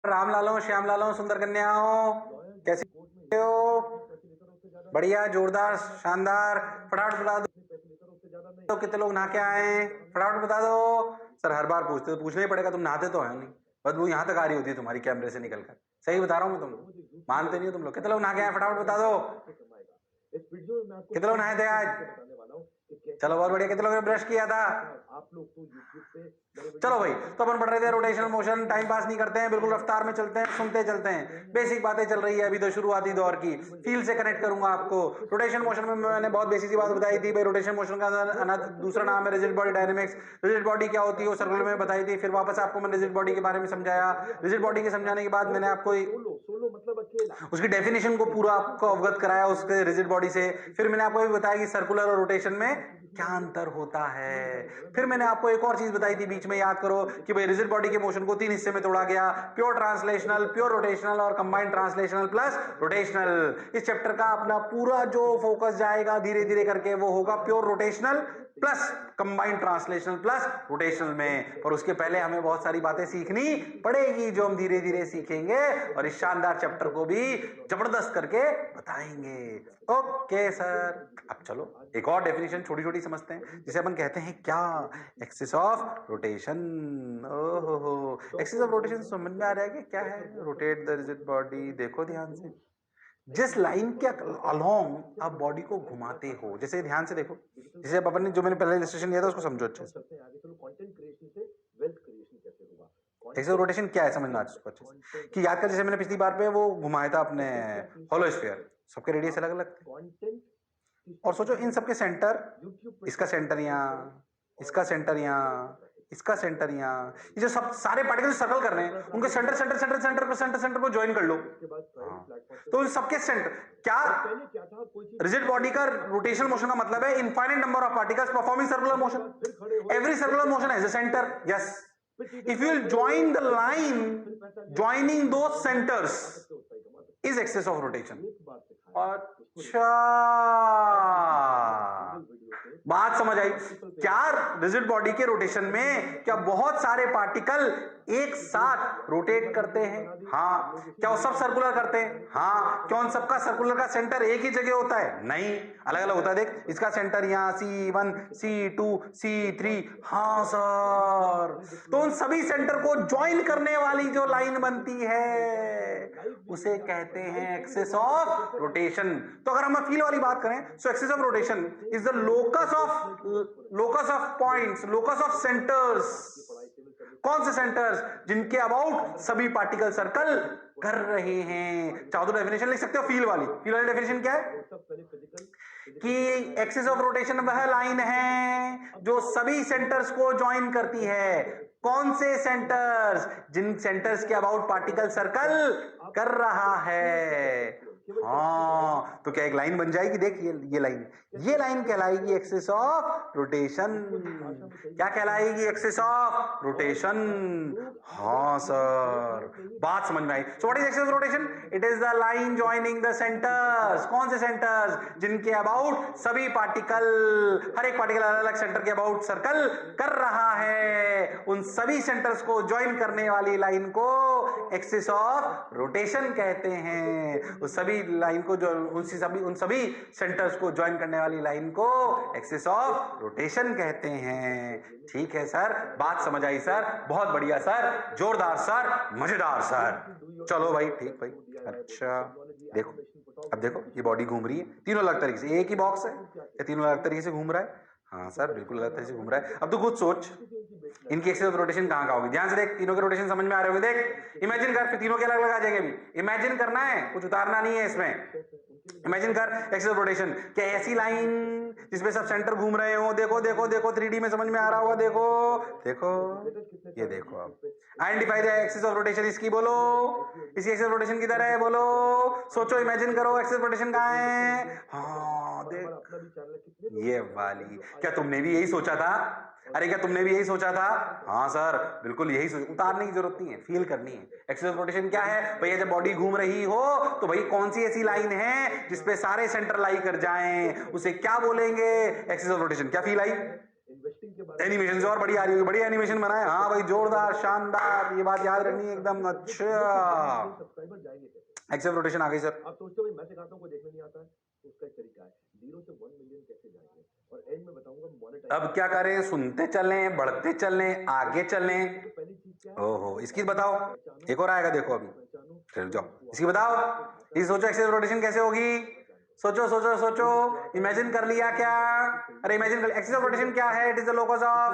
राम लालो, श्याम लालो, सुंदर कन्याओं, कैसे हो? बढ़िया, जोरदार, शानदार। फटाफट बता दो कितने लोग नहा के आए हैं, फटाफट बता दो। सर हर बार पूछते हो, पूछना ही पड़ेगा, तुम नहाते तो है नहीं। बदबू यहाँ तक आ रही होती है तुम्हारी कैमरे से निकल कर। सही बता रहा हूँ मैं, तुम मानते नहीं हो तुम लोग। कितने लोग नहा के आए, फटाफट बता दो। कितने लोग नहाए थे आज? चलो बहुत बढ़िया। कितने लोगों ने ब्रश किया था? चलो भाई, तो अपन पढ़ रहे थे रोटेशनल मोशन। टाइम पास नहीं करते हैं, बिल्कुल रफ्तार में चलते हैं, सुनते चलते हैं। बेसिक बातें चल रही है अभी तो शुरुआती दौर की। फील से कनेक्ट करूंगा आपको। रोटेशन मोशन में मैंने बहुत बेसिक सी बात बताई थी भाई। रोटेशन मोशन का दूसरा नाम है rigid body dynamics. Rigid body क्या होती है वो सर्कुलर में बताई थी। फिर वापस आपको मैंने रिजिड बॉडी के बारे में समझाया। रिजिड बॉडी के समझाने के बाद मैंने आपको उसकी डेफिनेशन को पूरा आपको अवगत कराया उसके रिजिड बॉडी से। फिर मैंने आपको भी बताया कि सर्कुलर और रोटेशन में क्या अंतर होता है। फिर मैंने आपको एक और चीज बताई थी बीच में, याद करो, कि भाई रिजिड बॉडी के मोशन को 3 हिस्से में तोड़ा गया। प्योर ट्रांसलेशनल, प्योर रोटेशनल और कंबाइंड ट्रांसलेशनल प्लस रोटेशनल। इस चैप्टर का अपना पूरा जो फोकस जाएगा धीरे धीरे करके वो होगा pure rotational plus combined translational plus rotational में। पर उसके पहले हमें बहुत सारी बातें सीखनी पड़ेगी जो हम धीरे धीरे सीखेंगे और इस शानदार चैप्टर को भी जबरदस्त करके बताएंगे। ओके सर, अब चलो एक और डेफिनेशन छोटी छोटी समझते हैं, जिसे अपन कहते हैं क्या, एक्सिस ऑफ रोटेशन। ओहो, एक्सिस ऑफ रोटेशन समझ में आ रहा है कि क्या है? Rotate the rigid body. देखो ध्यान से, जिस लाइन के अलोंग आप बॉडी को घुमाते हो, जैसे ध्यान से देखो, जैसे अब अपन ने जो मैंने पहले इलस्ट्रेशन दिया था उसको समझो अच्छे से। एक्सिस ऑफ रोटेशन क्या है समझना अच्छे से कि याद कर, जैसे मैंने पिछली बार पे वो घुमाया था अपने होलो स्फीयर, सबके रेडियस अलग अलग थे। और सोचो इन सबके सेंटर, इसका सेंटर यहाँ, इसका सेंटर यहाँ, इसका सेंटर यहाँ, ये जो सब सारे पार्टिकल सर्कल कर रहे हैं उनके सेंटर सेंटर सेंटर सेंटर को सेंटर सेंटर को ज्वाइन कर लो। तो इन सबके सेंटर क्या, रिजिड बॉडी का रोटेशनल मोशन का मतलब है infinite number of particles performing circular motion. Every circular motion has a centre. Yes, if you will join the line joining those centers is axis of rotation. अच्छा, बात समझ आई क्या? Rigid body के rotation में क्या बहुत सारे पार्टिकल एक साथ रोटेट करते हैं? हाँ। क्या वो सब सर्कुलर करते हैं? हाँ। क्या उन सबका सर्कुलर का सेंटर एक ही जगह होता है? नहीं, अलग अलग होता है। देख, इसका सेंटर यहाँ C1, C2, C3। हाँ सर, तो उन सभी सेंटर को ज्वाइन करने वाली जो लाइन बनती है उसे कहते हैं एक्सिस ऑफ रोटेशन। तो अगर हम फील वाली बात करें, so axis of rotation is the locus of points, locus of centres. कौन से सेंटर्स? जिनके अबाउट सभी पार्टिकल सर्कल कर रहे हैं। चाहो तो डेफिनेशन लिख सकते हो फील वाली। फील वाली डेफिनेशन क्या है कि एक्सिस ऑफ रोटेशन वह लाइन है जो सभी सेंटर्स को ज्वाइन करती है। कौन से सेंटर्स? जिन सेंटर्स के अबाउट पार्टिकल सर्कल कर रहा है। हाँ, तो क्या एक लाइन बन जाएगी? देख, ये लाइन कहलाएगी एक्सिस ऑफ रोटेशन। क्या कहलाएगी? Axis of rotation. हाँ सर, बात समझ में आई। So what is axis of rotation? It is the line joining the centres. कौन से सेंटर्स? जिनके अबाउट सभी पार्टिकल, हर एक पार्टिकल अलग अलग सेंटर के अबाउट सर्कल कर रहा है। उन सभी सेंटर्स को ज्वाइन करने वाली लाइन को एक्सिस ऑफ रोटेशन कहते हैं। उस सभी लाइन को जो उन सभी सेंटर्स को ज्वाइन करने वाली लाइन को एक्सिस ऑफ रोटेशन कहते हैं। ठीक है सर, बात समझ आई सर, बहुत बढ़िया सर, जोरदार सर, मजेदार सर। चलो भाई, ठीक भाई। अच्छा देखो, अब देखो ये बॉडी घूम रही है तीनों अलग तरीके से। एक ही बॉक्स है या तीनों अलग तरीके से घूम रहा है? हाँ सर, बिल्कुल अलग तरीके से घूम रहा है। अब तो खुद सोच इनकी एक्सिस ऑफ रोटेशन कहां कहां होगी। ध्यान से देख, तीनों के रोटेशन समझ में आ रहे होंगे। देख, इमेजिन कर, फिर तीनों के अलग अलग आ जाएंगे। अभी इमेजिन करना है, कुछ उतारना नहीं है इसमें। इमेजिन कर एक्सिस ऑफ रोटेशन, क्या ऐसी लाइन जिसमें सब सेंटर घूम रहे हो? देखो देखो देखो, 3D में समझ में आ रहा होगा। देखो देखो, ये देखो। अब identify the axis of rotation, इसकी बोलो, इसी एक्सिस ऑफ रोटेशन किधर है बोलो। सोचो, इमेजिन करो एक्सिस ऑफ रोटेशन कहां है। हाँ देख, ये वाली। क्या तुमने भी यही सोचा था? अरे क्या तुमने भी यही सोचा था? हाँ सर, बिल्कुल यही सोचा। उतारने की जरूरत नहीं है, फील करनी है। एक्सिस ऑफ रोटेशन क्या है भैया? जब बॉडी घूम रही हो तो भाई कौन सी ऐसी लाइन है जिसपे सारे सेंटर लाई कर जाएं, उसे क्या बोलेंगे? Axis of rotation. क्या फील आई? एनिमेशन से और बढ़िया आ रही होगी, बढ़िया एनिमेशन बनाए, हाँ भाई जोरदार शानदार, ये बात याद रखनी है एकदम। अच्छा एक्सेस रोटेशन आ गई सर। आप सोचते हो मैं सिखाता हूं, कोई देखने नहीं आता है, तो उसका एक तरीका है, 0 से 1 मिलियन कैसे जाएंगे, और एंड में बताऊंगा मोनेटाइज। अब क्या करें, सुनते चलें, बढ़ते चलें, आगे चलें। तो पहली चीज क्या है, ओहो इसकी बताओ, एक और आएगा देखो अभी, चल जाओ इसकी बताओ। ये सोचो एक्सेस रोटेशन कैसे होगी, सोचो सोचो सोचो, इमेजिन कर लिया क्या? अरे इमेजिन कर, एक्सेस ऑफ रोटेशन क्या है? It is the locus of,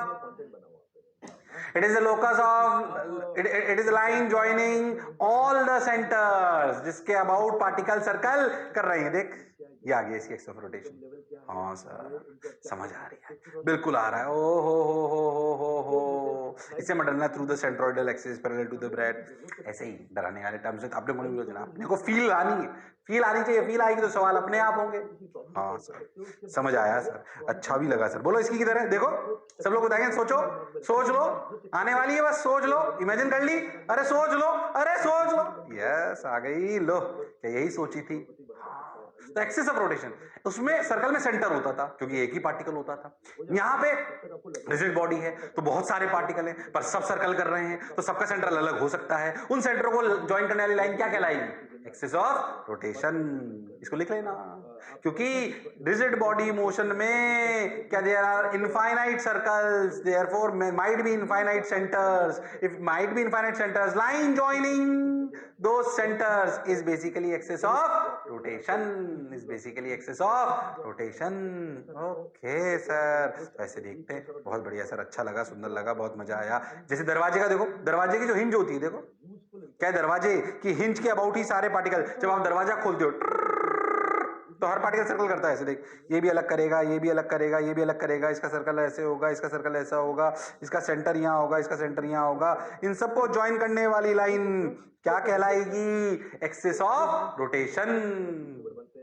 it is the locus of it is a line joining all the centers जिसके अबाउट पार्टिकल सर्कल कर रहे हैं। देख ये आ गया इसकी एक्सेस ऑफ रोटेशन। हाँ सर समझ आ रही है, बिल्कुल आ रहा है। ओ हो इससे मत डरना, through the centroidal axis parallel to the bread, ऐसे ही डराने वाले टर्म्स से अपने मन में अपने को फील आनी है, फील आनी चाहिए, फील आएगी तो सवाल अपने आप होंगे। हाँ सर समझ आया सर, अच्छा भी लगा सर। बोलो इसकी किधर है, देखो सब लोग बताएंगे, सोचो सोच लो, आने वाली है बस सोच लो, इमेजिन कर ली, अरे सोच लो, अरे सोच लो, यस आ गई, लो क्या यही सोची थी। तो एक्सिस ऑफ रोटेशन, उसमें सर्कल में सेंटर होता था क्योंकि एक ही पार्टिकल होता था। यहाँ पे रिजिड बॉडी है तो बहुत सारे पार्टिकल हैं पर सब सर्कल कर रहे हैं, तो सबका सेंटर अलग अलग हो सकता है। उन सेंटरों को ज्वाइन करने वाली लाइन क्या कहलाएगी? Axis of rotation. इसको लिख लेना, क्योंकि रिजिड बॉडी मोशन में क्या there are infinite circles, therefore might be infinite centres, if might be infinite centres, line joining those centers is basically axis of rotation, is basically axis of rotation। Okay sir, ऐसे देखते हैं, बहुत बढ़िया sir, अच्छा लगा, सुंदर लगा, बहुत मजा आया। जैसे दरवाजे का देखो, दरवाजे की जो हिंज होती है, देखो क्या है, दरवाजे की हिंज के अबाउट ही सारे पार्टिकल, जब आप दरवाजा खोलते हो तो हर पार्टिकल सर्कल करता है ऐसे। देख ये भी अलग करेगा, ये भी अलग करेगा, ये भी अलग करेगा, इसका सर्कल ऐसे होगा, इसका सर्कल ऐसा होगा, इसका सेंटर यहाँ होगा, इसका सेंटर यहाँ होगा। इन सबको ज्वाइन करने वाली लाइन क्या कहलाएगी? Axis of rotation.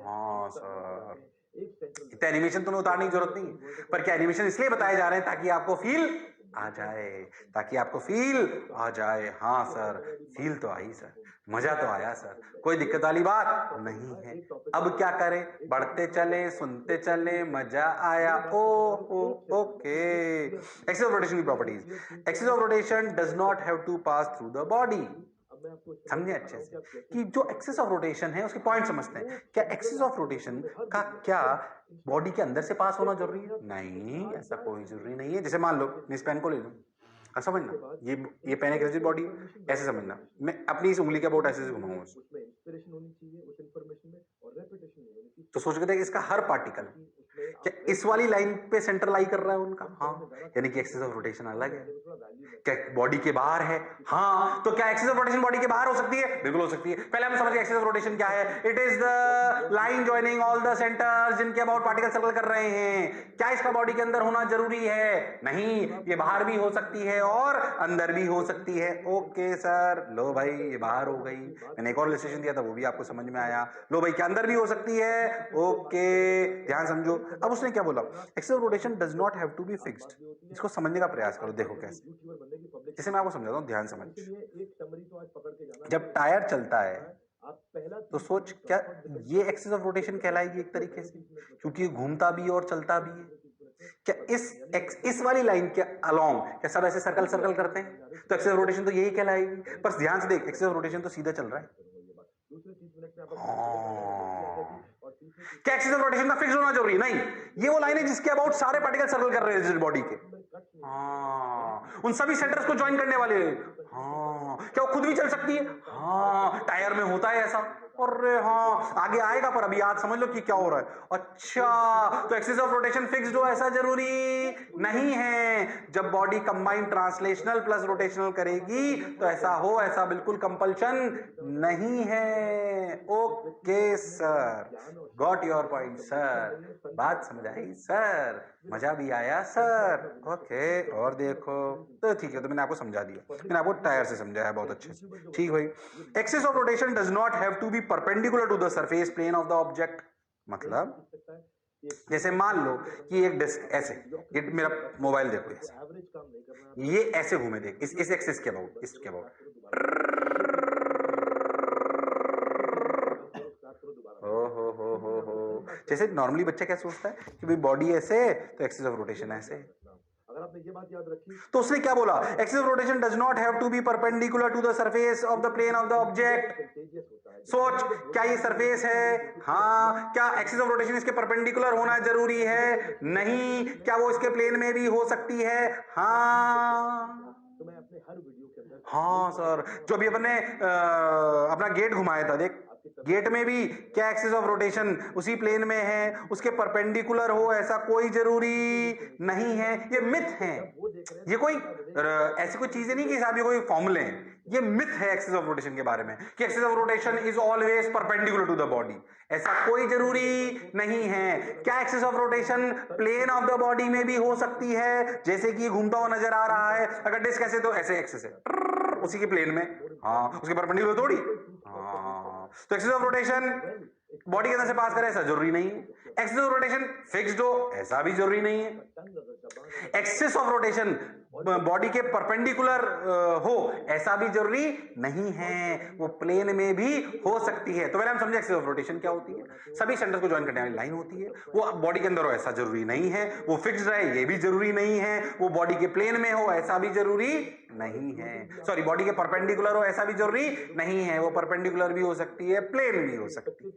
हाँ सर, इतना एनिमेशन तुम्हें उतारने की जरूरत नहीं, पर क्या एनिमेशन इसलिए बताए जा रहे हैं ताकि आपको फील आ जाए, ताकि आपको फील आ जाए। हाँ सर फील तो आई सर, मजा तो आया सर, कोई दिक्कत वाली बात नहीं है। अब क्या करें, बढ़ते चले, सुनते चले, मजा आया। ओके एक्सिस ऑफ रोटेशन की properties, axis of rotation does not have to pass through the body. समझे अच्छे से कि जो एक्सिस ऑफ रोटेशन है उसके पॉइंट समझते हैं। क्या एक्सिस ऑफ रोटेशन का क्या बॉडी के अंदर से पास होना जरूरी है? नहीं, ऐसा कोई जरूरी नहीं है। जैसे मान लो मैं इस पेन को ले लूं, समझना ये पेन एक रिजिड बॉडी, ऐसे समझना, मैं अपनी इस उंगली के बोट ऐसे घुमाऊंगा, तो सोच के देख इसका हर पार्टिकल क्या इस वाली लाइन पे सेंटर लाई कर रहा है उनका? हाँ, यानी कि एक्सिस ऑफ रोटेशन अलग है। क्या बॉडी के बाहर है? हाँ, तो क्या एक्सिस ऑफ रोटेशन बॉडी के बाहर हो सकती है? बिल्कुल हो सकती है। पहले हम समझ एक्सिस ऑफ रोटेशन क्या है। It is the line joining all the centres जिनके अबाउट पार्टिकल सर्कल कर रहे हैं। क्या इसका बॉडी के अंदर होना जरूरी है? नहीं, ये बाहर भी हो सकती है और अंदर भी हो सकती है। ओके सर, लो भाई ये बाहर हो गई, मैंने एक और इलस्ट्रेशन दिया था वो भी आपको समझ में आया। लो भाई क्या अंदर भी हो सकती है। ओके ध्यान समझो। अब उसने क्या बोला, axis of rotation does not have to be fixed. इसको समझने का प्रयास करो, देखो कैसे, जैसे मैं आपको समझाता हूँ, ध्यान समझ। जब टायर चलता है तो सोच क्या ये एक्सिस ऑफ रोटेशन कहलाएगी एक तरीके से, क्योंकि घूमता भी और चलता भी है। क्या इस वाली लाइन के अलोंग क्या सब ऐसे सर्कल सर्कल करते हैं? तो एक्सिस ऑफ रोटेशन तो यही कहलाएगी। पर ध्यान से देख, एक्सिस ऑफ रोटेशन तो सीधा चल रहा है। क्या एक्सिस ऑफ रोटेशन का फिक्स होना जरूरी? नहीं, ये वो लाइन है जिसके अबाउट सारे पार्टिकल सर्कल कर रहे हैं रिजिड बॉडी के। हाँ, उन सभी सेंटर्स को ज्वाइन करने वाले। हाँ, क्या वो खुद भी चल सकती है? हाँ, टायर में होता है ऐसा। अरे हाँ, आगे आएगा, पर अभी याद समझ लो कि क्या हो रहा है। अच्छा, तो एक्सिस ऑफ रोटेशन फिक्स्ड हो ऐसा जरूरी नहीं है। जब body combined translational plus rotational करेगी तो ऐसा हो, ऐसा बिल्कुल कंपल्शन नहीं है। Okay sir, got your point sir, बात समझ आई सर, मजा भी आया सर। ओके, और देखो तो ठीक है, तो मैंने आपको समझा दिया, मैंने आपको टायर से समझाया बहुत अच्छे से। ठीक भाई, axis of rotation does not have to be perpendicular to the surface plane of the object. मतलब जैसे मान लो कि एक डिस्क ऐसे, ये मेरा मोबाइल देखो ऐसे, ये ऐसे घूमे, देख इस एक्सिस के अबाउट, इसके अबाउट, जैसे नॉर्मली बच्चा क्या सोचता है कि भाई बॉडी ऐसे तो एक्सिस ऑफ रोटेशन ऐसे। तो उसने क्या बोला, axis of rotation does not have to be perpendicular to the surface of the plane of the object. सोच, क्या ये सरफेस है? हाँ। क्या एक्सिस ऑफ रोटेशन इसके परपेंडिकुलर होना जरूरी है? नहीं। क्या वो इसके प्लेन में भी हो सकती है? हाँ। हाँ सर, जो अभी अपने अपना गेट घुमाया था, देख गेट में भी क्या एक्सिस ऑफ रोटेशन उसी प्लेन में है, उसके परपेंडिकुलर हो ऐसा कोई जरूरी नहीं है। ये मिथ है, ये कोई ऐसी कोई चीजें नहीं कि साहब ये कोई फॉर्मूले हैं। ये मिथ है एक्सिस ऑफ रोटेशन के बारे में कि axis of rotation is always perpendicular to the body. ऐसा कोई जरूरी नहीं है। क्या axis of rotation plane of the body में भी हो सकती है? जैसे कि घूमता हुआ नजर आ रहा है, अगर डिस्क ऐसे तो ऐसे एक्सिस है उसी के प्लेन में, हाँ उसके परपेंडिकुलर थोड़ी। हाँ, तो एक्सिस ऑफ रोटेशन बॉडी के अंदर से पास करे ऐसा जरूरी नहीं है। एक्सिस ऑफ रोटेशन फिक्स्ड हो ऐसा भी जरूरी नहीं है। एक्सिस ऑफ रोटेशन बॉडी के परपेंडिकुलर हो ऐसा भी जरूरी नहीं है, वो प्लेन में भी हो सकती है। तो पहले हम समझे एक्सिस ऑफ रोटेशन क्या होती है। सभी सेंटर्स को ज्वाइन करने वाली लाइन होती है, वो बॉडी के अंदर हो ऐसा जरूरी नहीं है, वो फिक्स्ड रहे ये भी जरूरी नहीं है, वो बॉडी के प्लेन में हो ऐसा भी जरूरी नहीं है, सॉरी बॉडी के परपेंडिकुलर हो ऐसा भी जरूरी नहीं है, वो परपेंडिकुलर भी हो सकती है, प्लेन भी हो सकती है।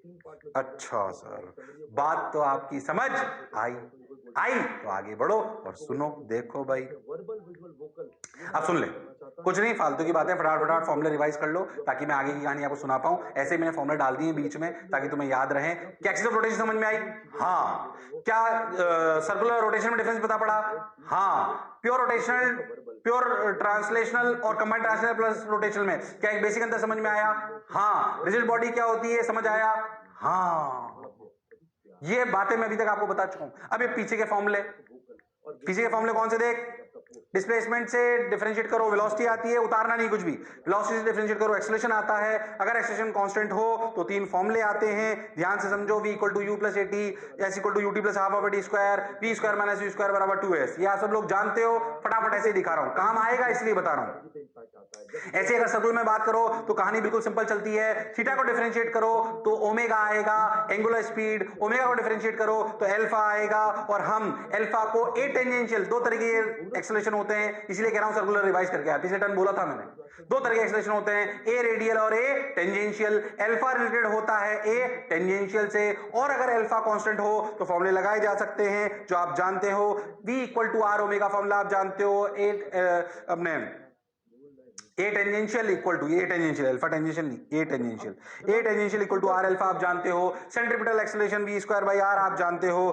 अच्छा सर, बात तो आपकी समझ आई तो आगे बढ़ो और सुनो। देखो भाई, अब सुन ले, कुछ नहीं फालतू की बातें, फटाफट फॉर्मूले रिवाइज कर लो ताकि मैं आगे की कहानी आपको सुना पाऊं। ऐसे ही मैंने फॉर्मूले डाल दिए बीच में ताकि तुम्हें याद रहे। क्या एक्सिस ऑफ रोटेशन समझ में आई? हाँ। क्या सर्कुलर रोटेशन में डिफरेंस पता पड़ा? हाँ। प्योर रोटेशनल, प्योर ट्रांसलेशनल और कंबाइंड ट्रांसलेशनल प्लस रोटेशनल में क्या एक बेसिक अंतर समझ में आया? हाँ। रिजिड बॉडी क्या होती है समझ आया? हाँ। ये बातें मैं अभी तक आपको बता चुका हूं। अब ये पीछे के फॉर्मूले कौन से देख, डिस्प्लेसमेंट से डिफरेंशिएट करो वेलोसिटी आती है, उतारना नहीं कुछ भी, वेलोसिटी से डिफरेंशिएट करो एक्सेलरेशन आता है। अगर एक्सेलरेशन कांस्टेंट हो तो तीन फॉर्मूले आते हैं, ध्यान से समझो। v equal to u plus at, s equal to ut plus half of t square, v square minus u square बराबर 2s। ये आप सब लोग जानते हो, फटाफट ऐसे ही दिखा रहा हूं, काम आएगा इसलिए बता रहा हूं। ऐसे अगर सर्कुलर में बात करो तो कहानी बिल्कुल सिंपल चलती है। थीटा को डिफरेंशिएट करो तो ओमेगा आएगा, एंगुलर स्पीड। ओमेगा को डिफरेंशिएट करो तो अल्फा आएगा, और हम अल्फा को ए टेंजेंशियल, दो तरह के एक्सेलरेशन होते हैं इसलिए कह रहा हूं सर्कुलर रिवाइज करके आया, पिछले टर्म बोला था मैंने, दो तरह के एक्सेलरेशन होते हैं, ए रेडियल और ए टेंजेंशियल। अल्फा रिलेटेड होता है ए टेंजेंशियल से, और अगर अल्फा कांस्टेंट हो तो फॉर्मूले लगाए जा सकते हैं जो आप जानते हो। v equal to r omega formula आप जानते हो, अपने a tangential equal to, a tangential alpha tangential नहीं, a tangential equal to r alpha आप जानते हो। Centripetal acceleration v square by r आप जानते हो।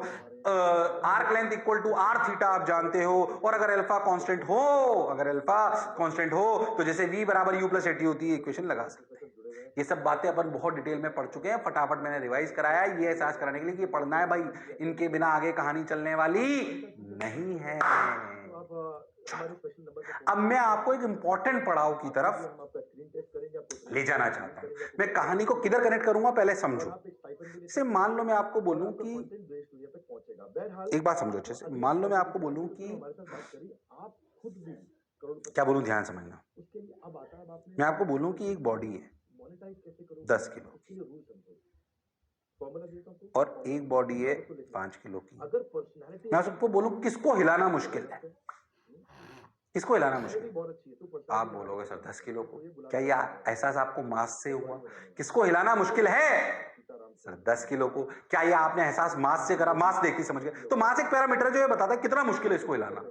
Arc length equal to r theta आप जानते हो। और अगर अल्फा कांस्टेंट हो तो जैसे v बराबर u प्लस एटी होती है, इक्वेशन लगा सकते हैं। ये सब बातें अपन बहुत डिटेल में पढ़ चुके हैं, फटाफट मैंने रिवाइज कराया ये एहसास कराने के लिए कि पढ़ना है भाई, इनके बिना आगे कहानी चलने वाली नहीं है। अब मैं आपको एक इंपॉर्टेंट पड़ाव की तरफ ले जाना चाहता हूं। मैं कहानी को किधर कनेक्ट करूंगा पहले समझो। जैसे मान लो मैं आपको बोलूं कि, एक बात समझो अच्छे से, मान लो मैं आपको बोलूं कि, क्या बोलूं ध्यान समझना, मैं आपको बोलूं कि एक बॉडी है 10 किलो और एक बॉडी है 5 किलो की। मैं सबको बोलूं किसको हिलाना मुश्किल है, किसको हिलाना मुश्किल? आप बोलोगे सर 10 किलो को। क्या ये एहसास आपको मास से हुआ? किसको हिलाना मुश्किल है सर? 10 किलो को। क्या ये आपने एहसास मास से करा? मास देख के समझ गए। तो मास एक पैरामीटर जो है बताता है कितना मुश्किल है इसको हिलाना।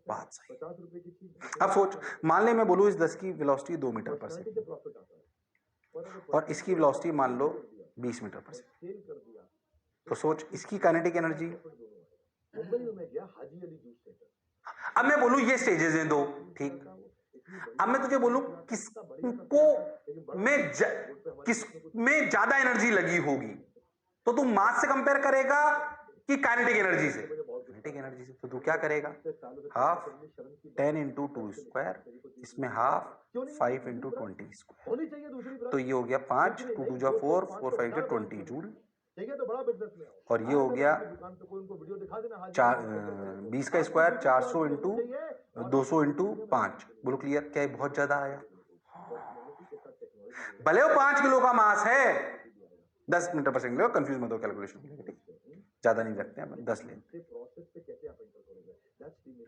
बात सही। अब सोच, मान ले मैं बोलूं इस 10 की वेलोसिटी 2 मीटर पर सेकंड और इसकी वेलोसिटी मान लो 20 मीटर पर सेकंड, तो सोच इसकी काइनेटिक एनर्जी। अब मैं बोलूं ये स्टेजेस हैं दो, ठीक। अब मैं तुझे बोलूं किसमें ज्यादा एनर्जी लगी होगी, तो तू मास से कंपेयर करेगा कि काइनेटिक एनर्जी से? काइनेटिक एनर्जी से। तो तू क्या करेगा, हाफ 10 इंटू 2 स्क्वायर, इसमें हाफ 5 इंटू 20 स्क्वायर, तो ये हो गया 5, 2 2 जा 4, 4 5 जा 20 जूल। और ये हो गया 20 का स्क्वायर 400 इंटू 200 इंटू 5। बोलो क्लियर? क्या बहुत ज्यादा आया? भले वो 5 किलो का मास है, 10 मीटर पर सेकंड, कंफ्यूज मत हो कैलकुलेशन, ज्यादा नहीं रखते हैं, 10 लेते।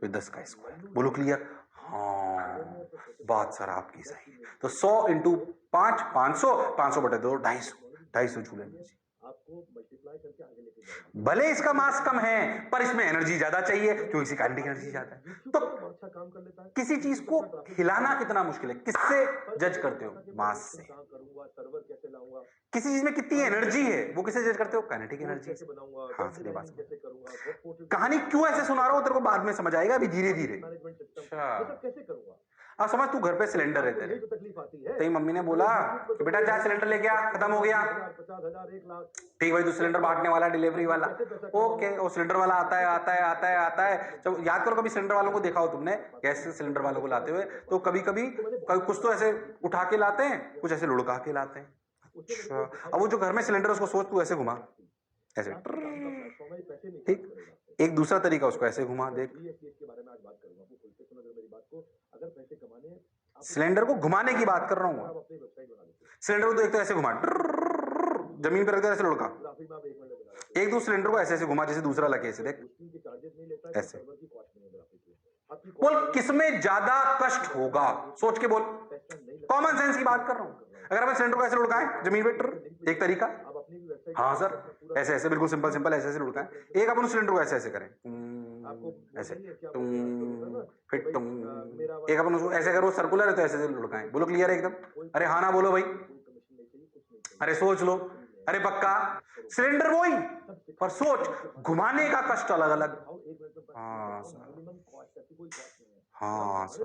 तो 10 का स्क्वायर। बोलो क्लियर? हाँ, बात सर आपकी सही है। तो 100 इंटू 5 500, 500 बटे 2 250, 250 जूल एनर्जी। भले इसका मास कम है पर इसमें एनर्जी ज्यादा चाहिए क्योंकि इसकी काइनेटिक एनर्जी ज्यादा है। तो किसी चीज को हिलाना कितना मुश्किल है, किससे जज करते हो? मास से। किसी चीज में कितनी एनर्जी है वो किससे जज करते हो? काइनेटिक एनर्जी से। हाँ सही बात। कहानी क्यों ऐसे सुना रहा हूं तेरे को बाद में समझ आएगा, अभी धीरे धीरे। अच्छा, अब समझ, तू घर पे सिलेंडर है तेरे, तेरी मम्मी ने बोला कि बेटा जा सिलेंडर लेके आ, खत्म हो गया। ठीक भाई, तू सिलेंडर बांटने वाला, डिलीवरी वाला, ओके। और सिलेंडर वाला आता है आता है आता है आता है। जब याद करो कभी सिलेंडर वालों को देखा हो तुमने, गैस सिलेंडर वालों को लाते हुए, तो कभी कभी कुछ तो ऐसे उठा के लाते हैं, कुछ ऐसे लुढ़का के लाते हैं। अच्छा, अब वो जो घर में सिलेंडर उसको सोच, तू ऐसे घुमा, ऐसे, ठीक। एक दूसरा तरीका, उसको ऐसे घुमा, देख। सिलेंडर को घुमाने की बात कर रहा हूं। सिलेंडर को तो एक तो ऐसे घुमा, जमीन पर ऐसे लुढ़का, एक दो सिलेंडर को ऐसे ऐसे घुमा जैसे दूसरा लगे, ऐसे देख, ऐसे। बोल किसमें ज्यादा कष्ट होगा, सोच के बोल। कॉमन सेंस की बात कर रहा हूं। अगर हम सिलेंडर को ऐसे लुढ़काएं जमीन पे, एक तरीका। हाँ सर, ऐसे ऐसे बिल्कुल सिंपल सिंपल ऐसे ऐसे लुढ़काएं। एक अपन सिलेंडर को ऐसे ऐसे करें, ऐसे, फिर एक अपन उसको ऐसे करो, सर्कुलर है तो ऐसे ऐसे लुढ़काएं। बोलो क्लियर है एकदम? अरे हाँ ना बोलो भाई, अरे सोच लो, अरे पक्का। सिलेंडर वही, पर सोच, घुमाने का कष्ट अलग अलग। हाँ सर, हाँ सर,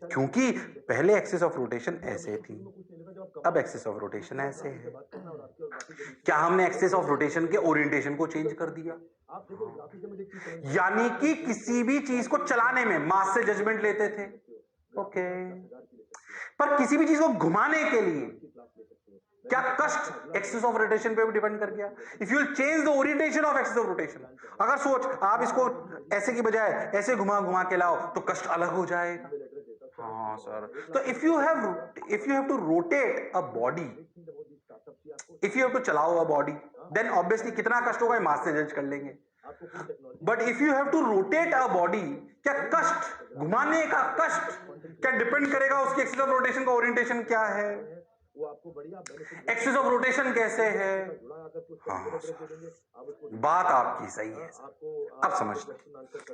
क्योंकि पहले एक्सिस ऑफ रोटेशन ऐसे थी, अब एक्सिस ऑफ रोटेशन ऐसे है। क्या हमने एक्सिस ऑफ रोटेशन के ओरिएंटेशन को चेंज कर दिया? यानी कि किसी भी चीज को चलाने में मास से जजमेंट लेते थे, ओके। पर किसी भी चीज को घुमाने के लिए क्या कष्ट एक्सिस ऑफ रोटेशन पे भी डिपेंड कर गया? If you change the orientation of axis of rotation, अगर सोच आप इसको ऐसे की बजाय ऐसे घुमा घुमा के लाओ तो कष्ट अलग हो जाएगा। हाँ सर, तो if you have to rotate a body, if you have to चलाओ अ बॉडी, देन ऑब्वियसली कितना कष्ट होगा मास से जज कर लेंगे। But if you have to rotate a body, क्या कष्ट, घुमाने का कष्ट क्या डिपेंड करेगा उसकी एक्सिस ऑफ रोटेशन का ओरिएंटेशन क्या है, एक्सिस ऑफ रोटेशन कैसे है? हाँ, बात आपकी सही है। अब समझ,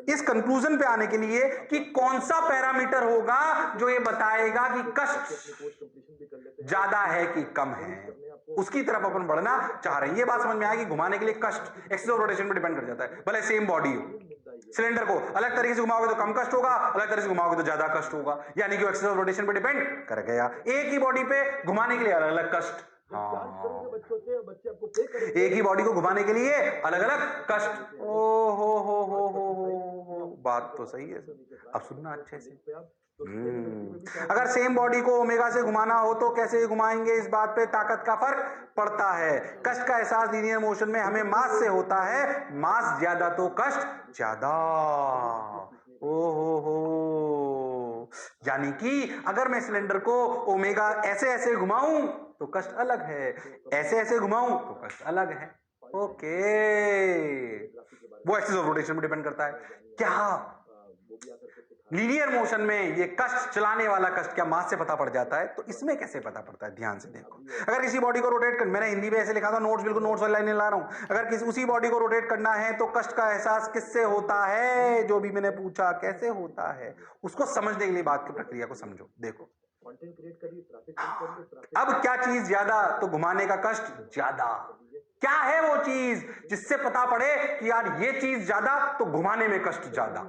इस कंक्लूजन पे आने के लिए कि कौन सा पैरामीटर होगा जो ये बताएगा कि कष्ट ज्यादा है कि कम है, उसकी तरफ अपन बढ़ना चाह रहे हैं। ये बात समझ में आएगी, घुमाने के लिए कष्ट एक्सिस ऑफ रोटेशन पे डिपेंड कर जाता है। भले सेम बॉडी हो, सिलेंडर को अलग तरीके से घुमाओगे तो कम कष्ट होगा, अलग तरीके से घुमाओगे तो ज्यादा कष्ट होगा, यानी कि एक्सिस ऑफ रोटेशन पे डिपेंड कर गया। एक ही बॉडी पे घुमाने के लिए अलग अलग कष्ट। हाँ, एक ही बॉडी को घुमाने के लिए अलग अलग कष्ट। ओ हो, बात तो सही है। अब सुनना अच्छे से। अगर सेम बॉडी को ओमेगा से घुमाना हो तो कैसे घुमाएंगे, इस बात पे ताकत का फर्क पड़ता है। कष्ट का एहसास लीनियर मोशन में हमें मास से होता है, मास ज्यादा तो कष्ट ज्यादा। ओ हो, यानी कि अगर मैं सिलेंडर को ओमेगा ऐसे ऐसे घुमाऊं तो कष्ट अलग है, ऐसे ऐसे घुमाऊं तो कष्ट अलग है, ओके। वो एक्सिस ऑफ रोटेशन पे डिपेंड करता है। क्या लीनियर मोशन में ये कष्ट, चलाने वाला कष्ट, क्या मास से पता पड़ जाता है? तो इसमें कैसे पता पड़ता है, ध्यान से देखो। अगर किसी बॉडी को रोटेट कर, मैंने हिंदी में ऐसे लिखा था, नोट्स बिल्कुल नोट्स वाली लाइनें ला रहा हूं। अगर किसी उसी बॉडी को रोटेट करना है तो कष्ट का एहसास किससे होता है, जो भी मैंने पूछा कैसे होता है, उसको समझने के लिए बात की प्रक्रिया को समझो। देखो, अब क्या चीज ज्यादा, तो घुमाने का कष्ट ज्यादा। क्या है वो चीज जिससे पता पड़े कि यार ये चीज ज्यादा तो घुमाने में कष्ट ज्यादा?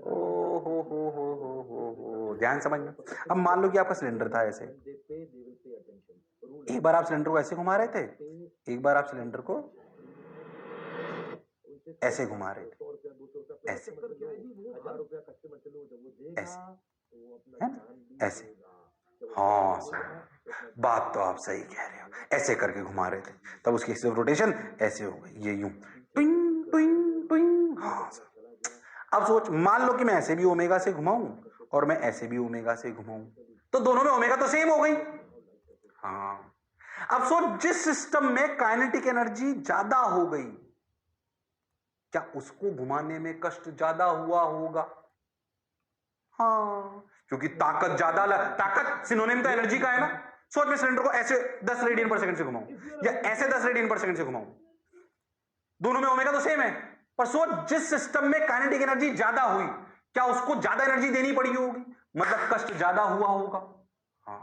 ओ हो, ध्यान समझ में। अब मान लो कि आपका सिलेंडर था ऐसे, एक बार आप सिलेंडर को ऐसे घुमा रहे थे, एक बार आप सिलेंडर को ऐसे घुमा रहे थे, ऐसे ऐसे, है ना, ऐसे। हाँ सर, बात तो आप सही कह रहे हो, ऐसे करके घुमा रहे थे, तब उसकी एक्सिस ऑफ रोटेशन ऐसे हो गई, ये यूं ट्विंग ट्विंग ट्विंग। हाँ सर, अब सोच, मान लो कि मैं ऐसे भी ओमेगा से घुमाऊं और मैं ऐसे भी ओमेगा से घुमाऊं, तो दोनों में ओमेगा तो सेम हो गई। हाँ, अब सोच, जिस सिस्टम में काइनेटिक एनर्जी ज्यादा हो गई, क्या उसको घुमाने में कष्ट ज्यादा हुआ होगा? हाँ, क्योंकि ताकत ज्यादा, ताकत सिनोनिम तो एनर्जी का है ना। सोच मैं सिलेंडर को ऐसे 10 रेडियन पर सेकंड से घुमाऊं या ऐसे 10 रेडियन पर सेकंड से घुमाऊं, दोनों में ओमेगा तो सेम है, पर सोच जिस सिस्टम में काइनेटिक एनर्जी ज्यादा हुई, क्या उसको ज्यादा एनर्जी देनी पड़ी होगी, मतलब कष्ट ज्यादा हुआ होगा। हाँ,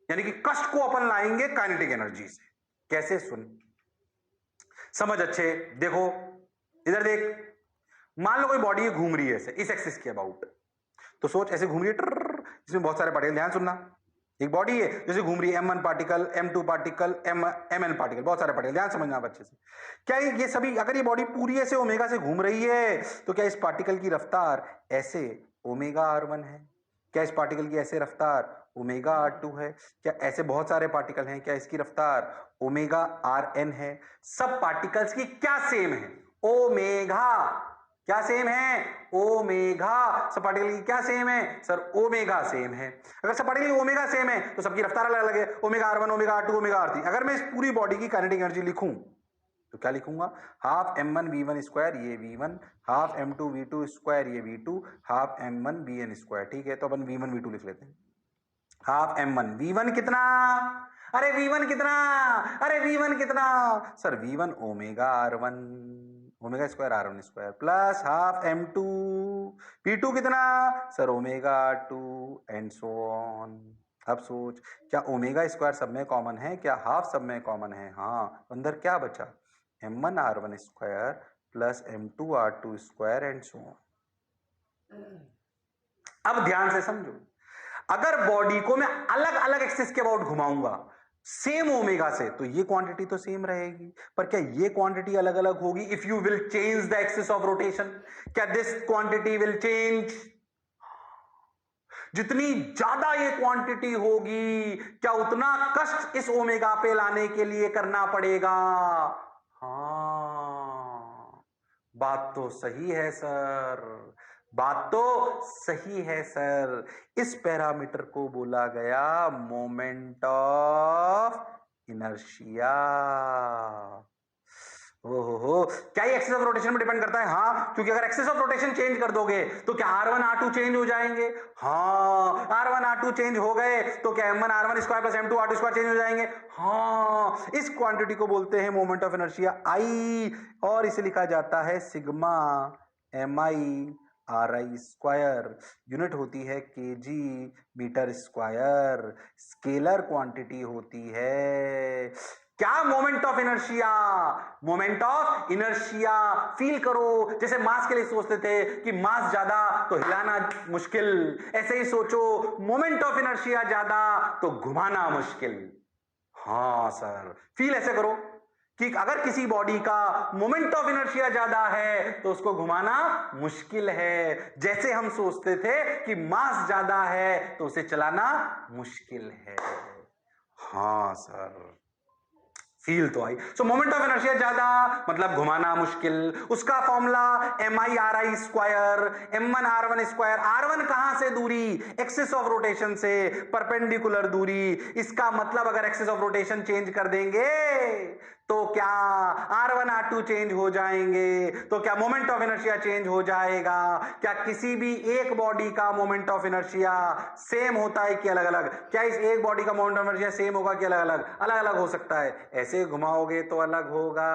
यानी कि कष्ट को अपन लाएंगे काइनेटिक एनर्जी से। कैसे? सुन, समझ अच्छे। देखो इधर देख, मान लो कोई बॉडी घूम रही है ऐसे इस एक्सिस के अबाउट, तो सोच ऐसे घूम रही है, इसमें बहुत सारे पार्टिकल, ध्यान सुनना, एक बॉडी है जैसे घूम रही है, m1 particle, m2 particle, mn particle, बहुत सारे पार्टिकल, ध्यान समझना आप अच्छे से। क्या ये सभी, अगर ये बॉडी पूरी ऐसे ओमेगा से घूम रही है, तो क्या इस पार्टिकल की रफ्तार ऐसे ओमेगा r1 है? क्या इस पार्टिकल की ऐसे रफ्तार ओमेगा r2 है? क्या ऐसे बहुत सारे पार्टिकल हैं, क्या इसकी रफ्तार ओमेगा rn है? सब पार्टिकल्स की क्या सेम है? ओमेगा। क्या सेम है? ओमेगा। सब पार्टिकल की क्या सेम है सर? ओमेगा सेम है। अगर सब पार्टिकल की ओमेगा सेम है तो सबकी रफ्तार अलग अलग है, omega r1, omega r2, omega r3। अगर मैं इस पूरी बॉडी की काइनेटिक एनर्जी लिखूं तो क्या लिखूंगा? हाफ m1 v1 स्क्वायर, ये v1, half m2 v2 square, ये v2, half m1 vn square. ठीक है, तो अपन v1 v2 लिख लेते हैं। हाफ m1 v1 कितना? अरे v1 कितना? अरे v1 कितना sir? v1 omega r1, omega square r1 square, plus half m2 p2 कितना sir? Omega r2 and so on. अब सोच, क्या ओमेगा स्क्वायर सब में कॉमन है? क्या हाफ सब में कॉमन है? हाँ, अंदर क्या बचा? m1 r1 square plus m2 r2 square and so on. अब ध्यान से समझो, अगर बॉडी को मैं अलग अलग एक्सिस के अबाउट घुमाऊंगा सेम ओमेगा से, तो ये क्वांटिटी तो सेम रहेगी, पर क्या ये क्वांटिटी अलग अलग होगी? If you will change the axis of rotation, क्या दिस क्वांटिटी विल चेंज? जितनी ज्यादा ये क्वांटिटी होगी, क्या उतना कष्ट इस ओमेगा पे लाने के लिए करना पड़ेगा? हाँ, बात तो सही है सर, बात तो सही है सर। इस पैरामीटर को बोला गया मोमेंट ऑफ इनर्शिया। ओहो, क्या ये एक्सिस ऑफ रोटेशन में डिपेंड करता है? हाँ, क्योंकि अगर एक्सिस ऑफ रोटेशन चेंज कर दोगे तो क्या r1 r2 चेंज हो जाएंगे? हाँ, r1 r2 चेंज हो गए तो क्या m1 r1 square plus m2 r2 square change हो जाएंगे? हाँ, इस क्वांटिटी को बोलते हैं मोमेंट ऑफ इनर्शिया I, और इसे लिखा जाता है sigma mi RI square. Unit होती है kg metre square, scalar quantity होती है। क्या? Moment of inertia. Moment of inertia feel करो, जैसे मास के लिए सोचते थे कि मास ज्यादा तो हिलाना मुश्किल, ऐसे ही सोचो मोमेंट ऑफ इनर्शिया ज्यादा तो घुमाना मुश्किल। हाँ सर, फील ऐसे करो कि अगर किसी बॉडी का मोमेंट ऑफ इनर्शिया ज्यादा है तो उसको घुमाना मुश्किल है, जैसे हम सोचते थे कि मास ज्यादा है तो उसे चलाना मुश्किल है। हाँ सर, फील तो आई। सो मोमेंट ऑफ इनर्शिया ज्यादा मतलब घुमाना मुश्किल। उसका formula MI/RI square, M1 R1 square. R1 कहां से दूरी? एक्सिस ऑफ रोटेशन से परपेंडिकुलर दूरी। इसका मतलब अगर एक्सिस ऑफ रोटेशन चेंज कर देंगे तो क्या R1 R2 चेंज हो जाएंगे? तो क्या मोमेंट ऑफ इनर्शिया चेंज हो जाएगा? क्या किसी भी एक बॉडी का मोमेंट ऑफ इनर्शिया सेम होता है कि अलग अलग? क्या इस एक बॉडी का मोमेंट ऑफ इनर्शिया सेम होगा कि अलग अलग? अलग अलग हो सकता है। ऐसे घुमाओगे तो अलग होगा,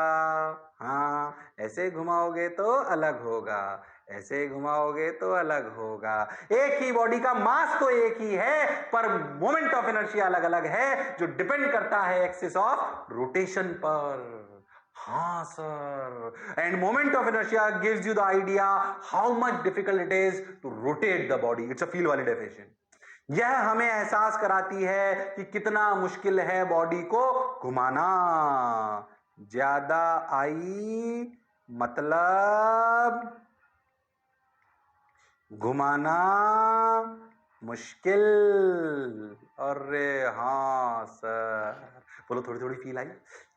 हाँ, ऐसे घुमाओगे तो अलग होगा, ऐसे घुमाओगे तो अलग होगा। एक ही बॉडी का मास तो एक ही है, पर मोमेंट ऑफ इनर्शिया अलग अलग है, जो डिपेंड करता है एक्सिस ऑफ रोटेशन पर। हाँ सर, and moment of inertia gives you the idea how much difficult it is to rotate the body. It's a feel वाली डेफिनेशन। यह हमें एहसास कराती है कि कितना मुश्किल है बॉडी को घुमाना। ज्यादा आई मतलब घुमाना मुश्किल। अरे हाँ सर, बोलो थोड़ी थोड़ी फील आई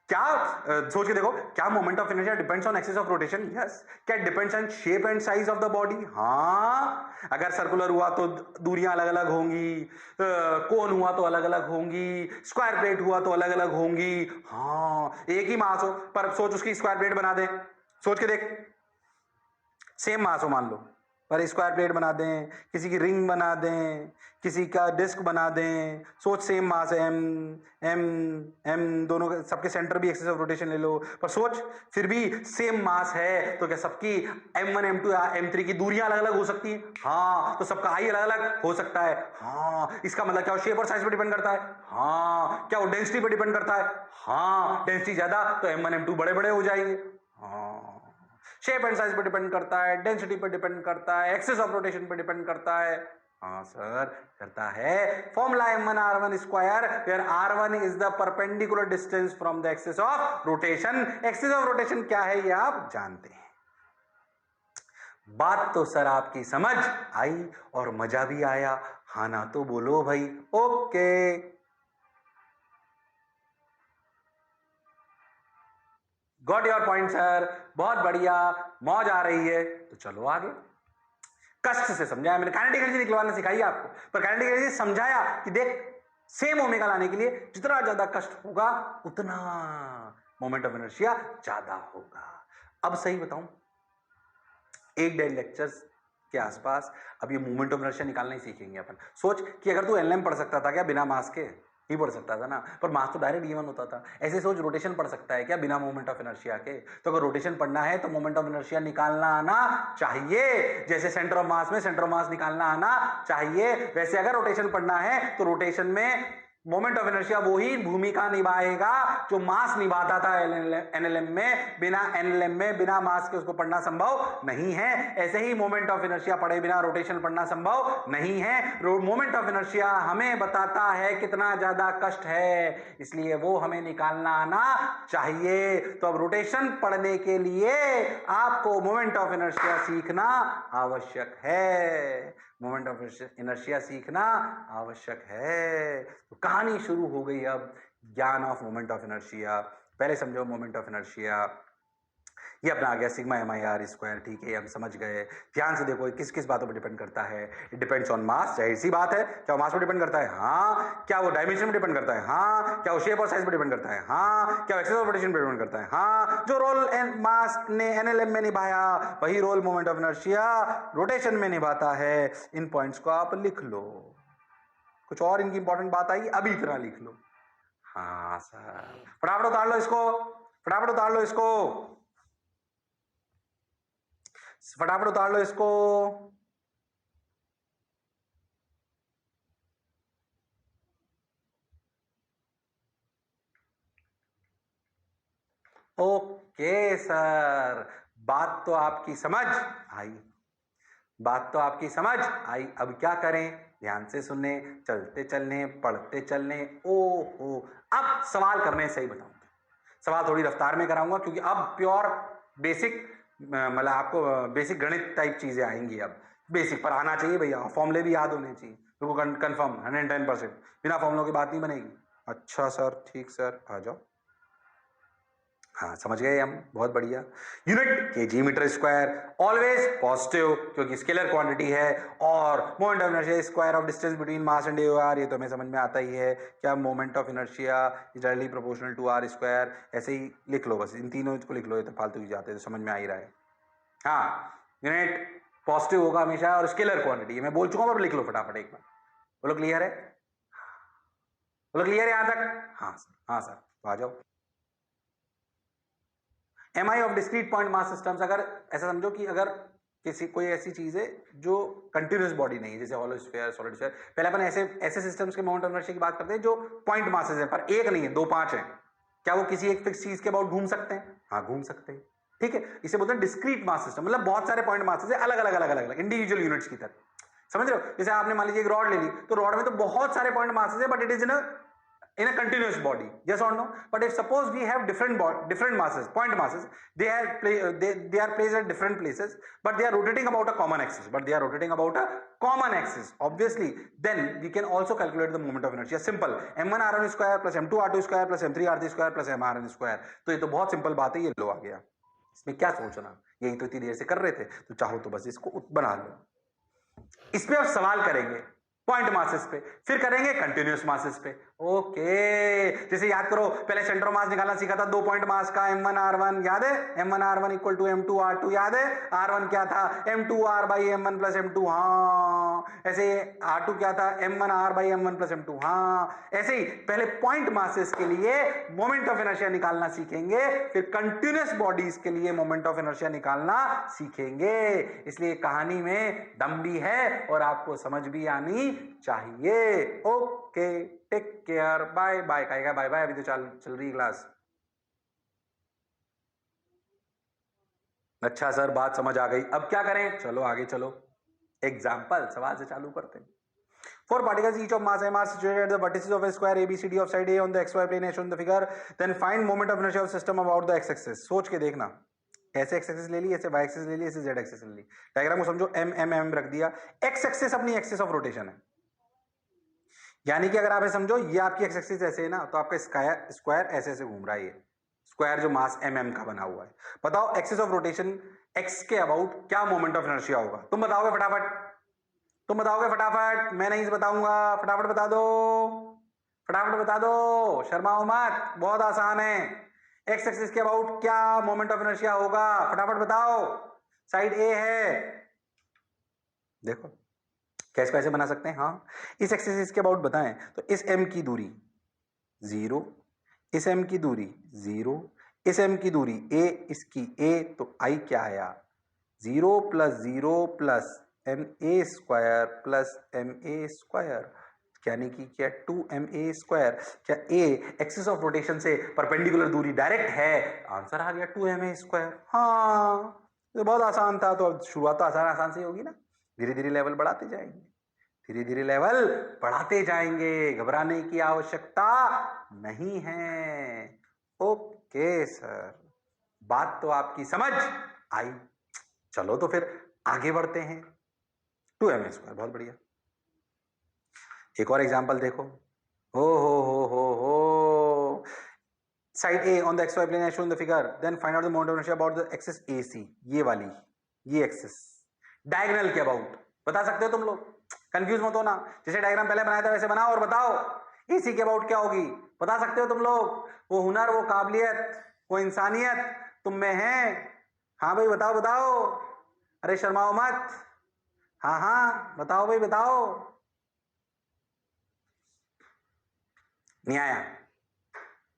क्या? सोच के देखो, क्या moment of inertia depends on axis of rotation? Yes. क्या depends on shape and size of the body? हाँ, अगर सर्कुलर हुआ तो दूरियां अलग अलग होंगी, कोन हुआ तो अलग अलग होंगी, स्क्वायर प्लेट हुआ तो अलग अलग होंगी। हाँ, एक ही मास हो पर सोच उसकी स्क्वायर प्लेट बना दे सोच के देख, सेम मास हो मान लो, पर स्क्वायर प्लेट बना दें, किसी की रिंग बना दें, किसी का डिस्क बना दें, सोच सेम मास है, एम एम एम दोनों सबके सेंटर भी एक्सिस ऑफ रोटेशन ले लो, पर सोच फिर भी सेम मास है तो क्या सबकी m1 m2 या m3 की दूरियां अलग अलग हो सकती हैं? हाँ। तो सबका आई अलग अलग हो सकता है? हाँ। इसका मतलब क्या, शेप और साइज पर डिपेंड करता है? हाँ। क्या वो डेंसिटी पर डिपेंड करता है? हाँ। डेंसिटी ज्यादा तो m1 m2 बड़े बड़े हो जाएंगे। हाँ। शेप एंड साइज पर डिपेंड करता है, डेंसिटी पर डिपेंड करता है, एक्सिस ऑफ रोटेशन पर डिपेंड करता है। हाँ सर, करता है। Formula m1 r1 square, where r1 is the perpendicular distance from the axis of rotation. Axis of rotation क्या है ये आप जानते हैं। बात तो सर आपकी समझ आई और मजा भी आया, हाँ ना तो बोलो भाई। Okay, got your point sir, बहुत बढ़िया, मौज आ रही है। तो चलो आगे। कष्ट से समझाया मैंने, काइनेटिक एनर्जी निकलवाना सिखाई आपको, पर काइनेटिक एनर्जी समझाया कि देख सेम ओमेगा लाने के लिए जितना ज्यादा कष्ट होगा उतना मोमेंट ऑफ इनर्शिया ज्यादा होगा। अब सही बताऊं, 1-1.5 लेक्चर्स के आसपास अब ये मोमेंट ऑफ इनर्शिया निकालना ही सीखेंगे अपन। सोच कि अगर तू एलएम पढ़ सकता था क्या बिना मास के? ही पढ़ सकता था ना, पर मास तो डायरेक्ट E1 होता था। ऐसे सोच, रोटेशन पढ़ सकता है क्या बिना मोमेंट ऑफ इनर्शिया के? तो अगर रोटेशन पढ़ना है तो मोमेंट ऑफ इनर्शिया निकालना आना चाहिए। जैसे सेंटर ऑफ मास में सेंटर ऑफ मास निकालना आना चाहिए, वैसे अगर रोटेशन पढ़ना है तो रोटेशन में मोमेंट ऑफ इनर्शिया वो ही भूमिका निभाएगा जो मास निभाता था एनएलएम में। बिना एनएलएम में बिना मास के उसको पढ़ना संभव नहीं है। ऐसे ही मोमेंट ऑफ इनर्शिया पढ़े बिना रोटेशन पढ़ना संभव नहीं है। मोमेंट ऑफ इनर्शिया हमें बताता है कितना ज्यादा कष्ट है, इसलिए वो हमें निकालना आना चाहिए। तो अब रोटेशन पढ़ने के लिए आपको मोमेंट ऑफ इनर्शिया सीखना आवश्यक है। मोमेंट ऑफ इनर्शिया सीखना आवश्यक है। तो कहानी शुरू हो गई अब ज्ञान ऑफ मोमेंट ऑफ इनर्शिया। पहले समझो मोमेंट ऑफ इनर्शिया, ये अपना आ गया सिग्मा MIR स्क्वायर, ठीक है, हम समझ गए। ध्यान से देखो किस किस बातों पर डिपेंड करता है। इट डिपेंड्स ऑन मास, जाहिर सी बात है। क्या वो मास पर डिपेंड करता है? हाँ। क्या वो डायमेंशन पर डिपेंड करता है? हाँ। क्या वो शेप और साइज पर डिपेंड करता है? हाँ। क्या वो एक्सिस ऑफ रोटेशन पर डिपेंड करता है? हाँ। जो रोल मास ने एनएलएम में निभाया वही role moment of inertia rotation में निभाता है। इन पॉइंट्स को आप लिख लो। कुछ और इनकी इंपॉर्टेंट बात आई अभी इतना लिख लो। हाँ सर, फटाफट उतार लो इसको, फटाफट उतार लो इसको, फटाफट उतार लो इसको। ओके सर, बात तो आपकी समझ आई, बात तो आपकी समझ आई। अब क्या करें? ध्यान से सुनने, चलते चलने, पढ़ते चलने। ओहो, अब सवाल करने सही बताऊंगा। सवाल थोड़ी रफ्तार में कराऊंगा क्योंकि अब प्योर बेसिक, मतलब आपको बेसिक गणित टाइप चीजें आएंगी। अब बेसिक पर आना चाहिए भैया, फॉर्मूले भी याद होने चाहिए। बिल्कुल कंफर्म 110%, बिना फॉर्मूलों की बात नहीं बनेगी। अच्छा सर, ठीक सर, आ जाओ। हाँ समझ गए हम, बहुत बढ़िया। Unit kg metre square, always positive क्योंकि स्केलर क्वांटिटी है। और moment of inertia square of distance between mass and AOR, ये तो हमें समझ में आता ही है। क्या moment of inertia is directly proportional to R square. ऐसे ही लिख लो, बस इन तीनों को लिख लो, ये तो फालतू की जाते हैं, तो समझ में आ ही रहा है। हाँ, यूनिट पॉजिटिव होगा हमेशा और स्केलर क्वांटिटी मैं बोल चुका हूँ, अब लिख लो फटाफट एक बार। बोलो क्लियर है? बोलो क्लियर है यहां तक? हाँ सर, हाँ सर, तो आ जाओ। MI of discrete point mass systems, अगर ऐसा समझो कि अगर किसी कोई ऐसी चीज है जो कंटिन्यूस बॉडी नहीं है, जैसे हॉलो स्फीयर, सॉलिड स्फीयर। पहले अपन ऐसे ऐसे सिस्टम्स के मोमेंट ऑफ इनर्शिया की बात करते हैं जो पॉइंट मासेस है, पर एक नहीं है, 2-5 है। क्या वो किसी एक फिक्स चीज के अबाउट घूम सकते हैं? हाँ घूम सकते हैं, ठीक है। इसे बोलते हैं डिस्क्रीट मास सिस्टम, मतलब बहुत सारे पॉइंट मासेस है, अलग अलग अलग अलग अलग इंडिविजुअल यूनिट्स की तरह। समझ रहे हो? जैसे आपने मान लीजिए एक रॉड ले ली, तो रॉड में तो बहुत सारे पॉइंट मासेस है, but it is in a continuous body, yes or no? But if suppose we have different masses, point masses, they are placed at different places, but they are rotating about a common axis, obviously then we can also calculate the moment of inertia. Simple, m1 r1 square plus m2 r2 square plus m3 r3 square plus m rn square. तो ये तो बहुत simple बात है, ये लो आ गया। इसमें क्या सोचना, यही तो इतनी देर से कर रहे थे, तो चाहो तो बस इसको बना लो। इस पे अब सवाल करेंगे, पॉइंट मासेस पे, फिर करेंगे कंटिन्यूअस मासेस पे। ओके, जैसे याद करो पहले सेंटर ऑफ मास निकालना सीखा था, 2 पॉइंट मास का m1 r1 याद है, m1 r1 equal to m2 r2 याद है, r1 क्या था m2 r by m1 plus m2, हाँ ऐसे r2 क्या था m1 r by m1 plus m2, हाँ ऐसे ही पहले पॉइंट मासेस के लिए मोमेंट ऑफ इनर्शिया निकालना सीखेंगे, फिर कंटिन्यूअस बॉडीज के लिए मोमेंट ऑफ इनर्शिया निकालना सीखेंगे। इसलिए कहानी में दम भी है और आपको समझ भी आनी चाहिए। Okay, take care, bye bye. कहेगा बाय बाय, अभी तो चल रही क्लास। अच्छा सर, बात समझ आ गई, अब क्या करें? चलो आगे चलो, एग्जाम्पल सवाल से चालू करते हैं। Four particles each of mass m are situated at the vertices of a square ABCD of side A on the xy plane as shown in the figure. Then find moment of inertia of system about the x axis. सोच के देखना, ऐसे x axis ले ली, ऐसे y axis ले ली, ऐसे z axis ले ली, diagram को समझो m m m रख दिया। x axis अपनी एक्सिस ऑफ रोटेशन है, यानी कि अगर आप समझो ये आपकी x axis ऐसे है ना, तो आपका स्क्वायर ऐसे ऐसे घूम रहा है, ये स्क्वायर जो मास mm का बना हुआ है। बताओ एक्सिस ऑफ रोटेशन x के अबाउट क्या मोमेंट ऑफ इनर्शिया होगा? तुम बताओगे फटाफट, तुम बताओगे फटाफट, मैं नहीं बताऊंगा, फटाफट बता दो, फटाफट बता दो, शर्माओ मत, बहुत आसान है। एक्स एक्सिस के अबाउट क्या मोमेंट ऑफ इनर्शिया होगा? फटाफट बताओ, साइड ए है, देखो कैसे कैसे बना सकते हैं। हाँ, इस एक्सिस के अबाउट बताएं तो इस एम की दूरी 0, इस एम की दूरी 0, इस एम की दूरी ए, इसकी ए, तो आई क्या आया 0 plus 0 plus M A square plus M A square, यानी कि क्या 2ma स्क्वायर। क्या ए एक्सिस ऑफ रोटेशन से परपेंडिकुलर दूरी डायरेक्ट है? आंसर आ गया 2ma स्क्वायर। हाँ, तो बहुत आसान था, तो अब शुरुआत तो आसान आसान से होगी ना, धीरे धीरे लेवल बढ़ाते जाएंगे, धीरे धीरे लेवल बढ़ाते जाएंगे, घबराने की आवश्यकता नहीं है। ओके सर, बात तो आपकी समझ आई। चलो तो फिर आगे बढ़ते हैं। 2ma स्क्वायर, बहुत बढ़िया। एक और एग्जांपल देखो, हो side A on the xy plane as shown in the figure, then find out the moment of inertia about the axis AC, ये वाली, ये एक्सिस डायगोनल के अबाउट बता सकते हो तुम लोग, कंफ्यूज मत होना, जैसे डायग्राम पहले बनाया था वैसे बनाओ और बताओ AC के अबाउट क्या होगी, बता सकते हो तुम लोग। वो हुनर, वो काबिलियत, वो इंसानियत तुम में है। हाँ भाई बताओ बताओ, अरे शर्माओ मत, हाँ हाँ बताओ भाई बताओ। नहीं आया,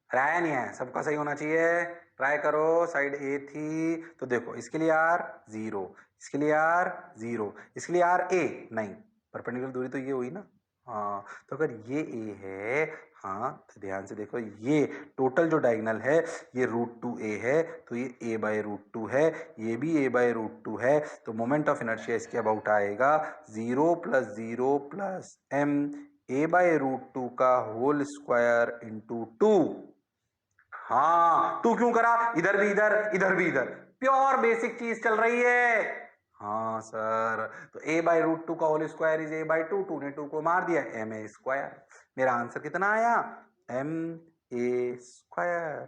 राय नहीं आया, सबका सही होना चाहिए, ट्राई करो। साइड ए थी तो देखो इसके लिए आर 0, इसके लिए आर 0, इसके लिए आर ए नहीं, परपेंडिकुलर दूरी तो ये हुई ना। हाँ, तो अगर ये ए है, हाँ तो ध्यान से देखो, ये टोटल जो डायगोनल है ये √2a है, तो ये a बाई √2 है, ये भी a बाई √2 है, तो मोमेंट ऑफ इनर्शिया इसके अबाउट आएगा 0 plus 0 plus m a by √2 का होल स्क्वायर इंटू 2। हाँ, 2 क्यों करा? इधर भी इधर भी इधर, प्योर बेसिक चीज चल रही है। हाँ सर, तो a बाई √2 का whole square is a by 2, 2 ने 2 को मार दिया, ma स्क्वायर। मेरा आंसर कितना आया? ma square.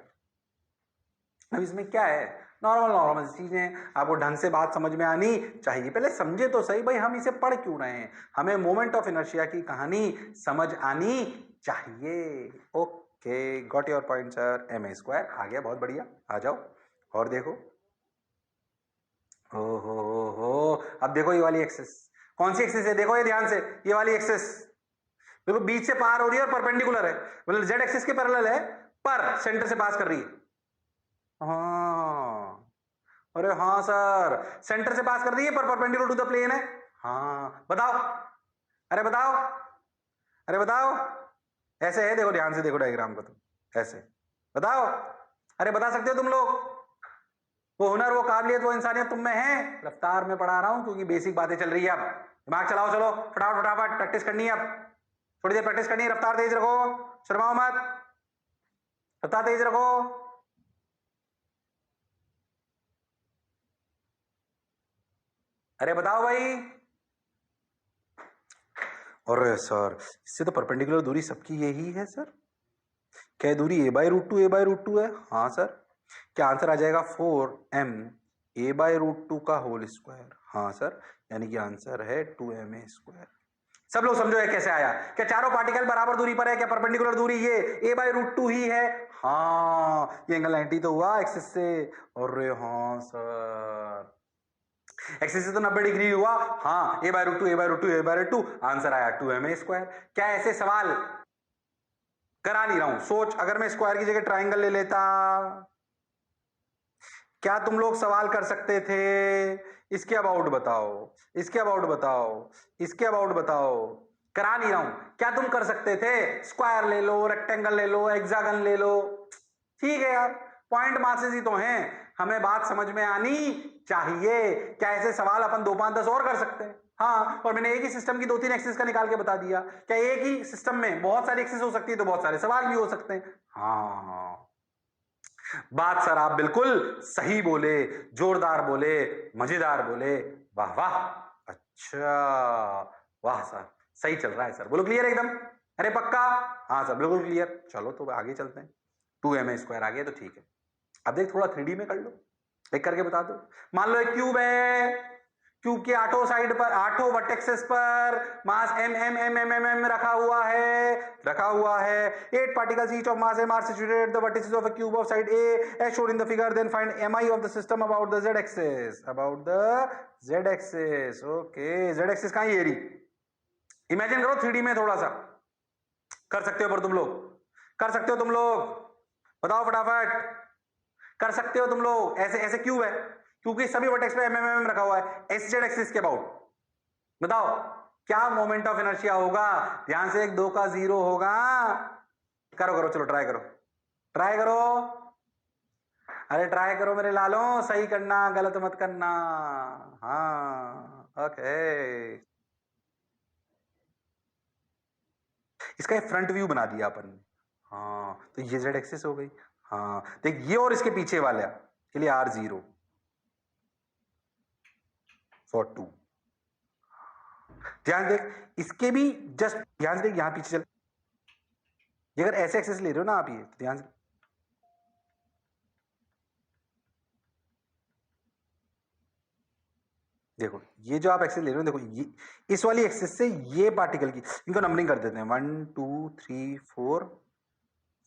अब इसमें क्या है, नॉर्मल नॉर्मल चीजें, आपको ढंग से बात समझ में आनी चाहिए, पहले समझे तो सही भाई हम इसे पढ़ क्यों रहे हैं, हमें मोमेंट ऑफ इनर्शिया की कहानी समझ आनी चाहिए। Okay, got your point sir, ma square आ गया, बहुत बढ़िया। आ जाओ और देखो, हो अब देखो ये वाली एक्सिस, कौन सी एक्सिस है? देखो ये ध्यान से, ये वाली एक्सिस देखो, बीच से पार हो रही है और परपेंडिकुलर है, मतलब जेड एक्सिस के पैरेलल है पर सेंटर से पास कर रही है। हाँ, अरे हाँ सर, सेंटर से पास कर रही है पर परपेंडिकुलर टू द प्लेन है। हाँ बताओ, अरे बताओ, अरे बताओ, ऐसे है, देखो ध्यान से देखो डायग्राम को, तुम ऐसे बताओ, अरे बता सकते हो तुम लोग, वो हुनर, वो काबिलियत, वो इंसानियत तुम में है। रफ्तार में पढ़ा रहा हूं क्योंकि बेसिक बातें चल रही है, अब दिमाग चलाओ, चलो फटाफट फटाफट प्रैक्टिस करनी है, अब थोड़ी देर प्रैक्टिस करनी है, रफ्तार तेज रखो, शर्माओ मत, रफ्तार तेज रखो। अरे बताओ भाई, अरे सर इससे तो परपेंडिकुलर दूरी सबकी यही है सर, क्या दूरी a बाई √2 है? हाँ सर, क्या आंसर आ जाएगा 4m a बाई √2 का होल स्क्वायर? हाँ सर, यानी कि आंसर है 2ma स्क्वायर। सब लोग समझो ये कैसे आया। क्या चारों पार्टिकल बराबर दूरी पर है? क्या परपेंडिकुलर दूरी ये a/√2 ही है? हाँ, ये एंगल 90 तो हुआ एक्सिस से। अरे हाँ सर, एक्सिस से तो 90 डिग्री हुआ। हाँ, a/√2 आंसर आया 2ma²। क्या ऐसे सवाल करा नहीं रहा हूं, सोच, अगर मैं स्क्वायर की जगह ट्राइंगल ले लेता, क्या तुम लोग सवाल कर सकते थे? इसके अबाउट बताओ, इसके अबाउट बताओ, इसके अबाउट बताओ। करा नहीं रहा हूं, क्या तुम कर सकते थे? स्क्वायर ले लो, रेक्टेंगल ले लो, हेक्सागन ले लो, ठीक है यार, पॉइंट मासेस ही तो हैं, हमें बात समझ में आनी चाहिए। क्या ऐसे सवाल अपन 2 5 10 और कर सकते हैं? हाँ, और मैंने एक ही सिस्टम की 2 3 एक्सिस का निकाल के बता दिया। क्या एक ही सिस्टम में बहुत सारी एक्सिस हो सकती है, तो बहुत सारे सवाल भी हो सकते हैं। हाँ, बात सर आप बिल्कुल सही बोले, जोरदार बोले, मजेदार बोले, वाह वाह, अच्छा, वाह सर, सही चल रहा है सर, बोलो क्लियर एकदम? अरे पक्का? हाँ सर बिल्कुल क्लियर। चलो तो आगे चलते हैं, 2ma² आ गया तो ठीक है। अब देख थोड़ा 3D में कर लो, एक करके बता दो। मान लो एक क्यूब है, क्यूब के 8 साइड पर, 8 वर्टेक्सेस पर मास m रखा हुआ है 8 particles each of mass m are situated at the vertices of a cube of side a as shown in the figure. Then find mi of the system about the z axis, okay, z axis कहां है? ये रही। Imagine करो 3D में, थोड़ा सा कर सकते हो, पर तुम लोग कर सकते हो, तुम लोग बताओ फटाफट, कर सकते हो तुम लोग? ऐसे ऐसे क्यूब है, क्योंकि सभी वर्टेक्स पे एम रखा हुआ है, एसजेड एक्सिस के अबाउट, बताओ क्या मोमेंट ऑफ इनर्शिया होगा? ध्यान से, 1 2 का 0 होगा। करो करो, चलो ट्राई करो, ट्राई करो, अरे ट्राई करो मेरे लालों, सही करना, गलत मत करना। हाँ ओके, इसका एक फ्रंट व्यू बना दिया अपन ने। हाँ, तो ये जेड एक्सिस हो गई। हाँ देख, ये और इसके पीछे वाला के लिए r0 for 2। ध्यान देख, इसके भी जस्ट ध्यान से देख, यहां पीछे चल, ये अगर ऐसे एक्सेस ले रहे हो ना आप, ये तो ध्यान से देखो, ये जो आप एक्सेस ले रहे हो, देखो ये इस वाली एक्सेस से ये पार्टिकल की, इनको नंबरिंग कर देते हैं 1 2 3 4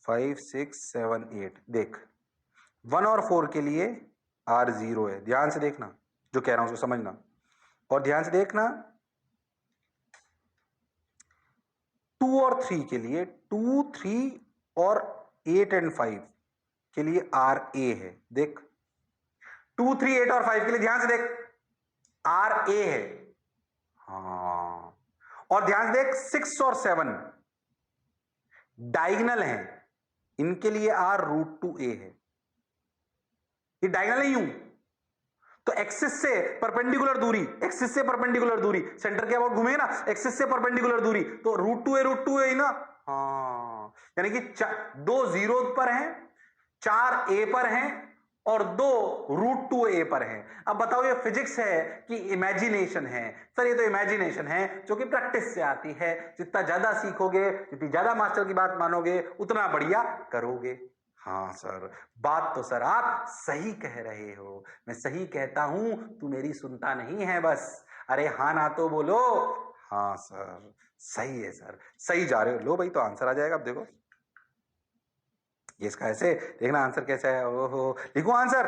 5 6 7 8। देख 1 और 4 के लिए r0 है, ध्यान से देखना जो कह रहा हूं उसको समझना, और ध्यान से देखना 2 और 3 के लिए, 2 3 और 8 और 5 के लिए RA है। देख 2 3 8 और 5 के लिए ध्यान से देख RA है। हाँ, और ध्यान से देख 6 और 7 डायगोनल है, इनके लिए r√2a है। ये डायगोनल नहीं हूं तो एक्सिस से परपेंडिकुलर दूरी, एक्सिस से परपेंडिकुलर दूरी, सेंटर के अबाउट घूमेगा ना, एक्सिस से परपेंडिकुलर दूरी, तो √2a ही ना। हाँ, यानी कि 2 0 पर हैं, 4 a पर हैं, और 2 √2a पर हैं। अब बताओ ये फिजिक्स है कि इमेजिनेशन है? सर ये तो इमेजिनेशन है जो कि प्रैक्टिस से आती है, जितना ज्यादा सीखोगे, जितनी ज्यादा मास्टर की बात मानोगे, उतना बढ़िया करोगे। हाँ सर, बात तो सर आप सही कह रहे हो, मैं सही कहता हूं, तू मेरी सुनता नहीं है बस। अरे हाँ ना तो बोलो। हाँ सर सही है सर, सही जा रहे हो। लो भाई, तो आंसर आ जाएगा। अब देखो ये इसका ऐसे देखना, आंसर कैसा है। ओहो, लिखो आंसर।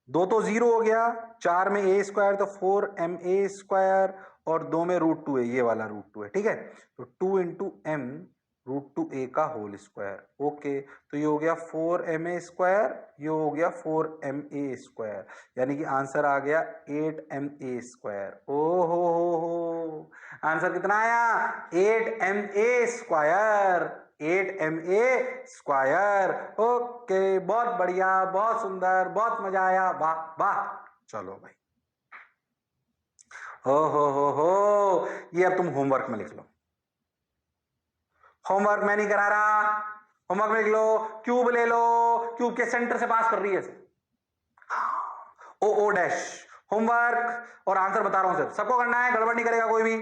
2 तो 0 हो गया, 4 में a² तो 4ma², और 2 में √2 है, ये वाला √2 है, ठीक है। तो 2 इंटू m √2a का होल स्क्वायर। ओके, तो ये हो गया 4ma², ये हो गया 4ma², यानी कि आंसर आ गया 8ma²। ओहो हो, आंसर कितना आया? 8ma², 8ma²। ओके, बहुत बढ़िया, बहुत सुंदर, बहुत मजा आया, वाह वाह। चलो भाई, हो, ये अब तुम होमवर्क में लिख लो। होमवर्क मैं नहीं करा रहा, होमवर्क में लिख लो। क्यूब ले लो, क्यूब के सेंटर से पास कर रही है ओ डैश। होमवर्क और आंसर बता रहा हूं सर, सबको करना है, गड़बड़ नहीं करेगा कोई भी।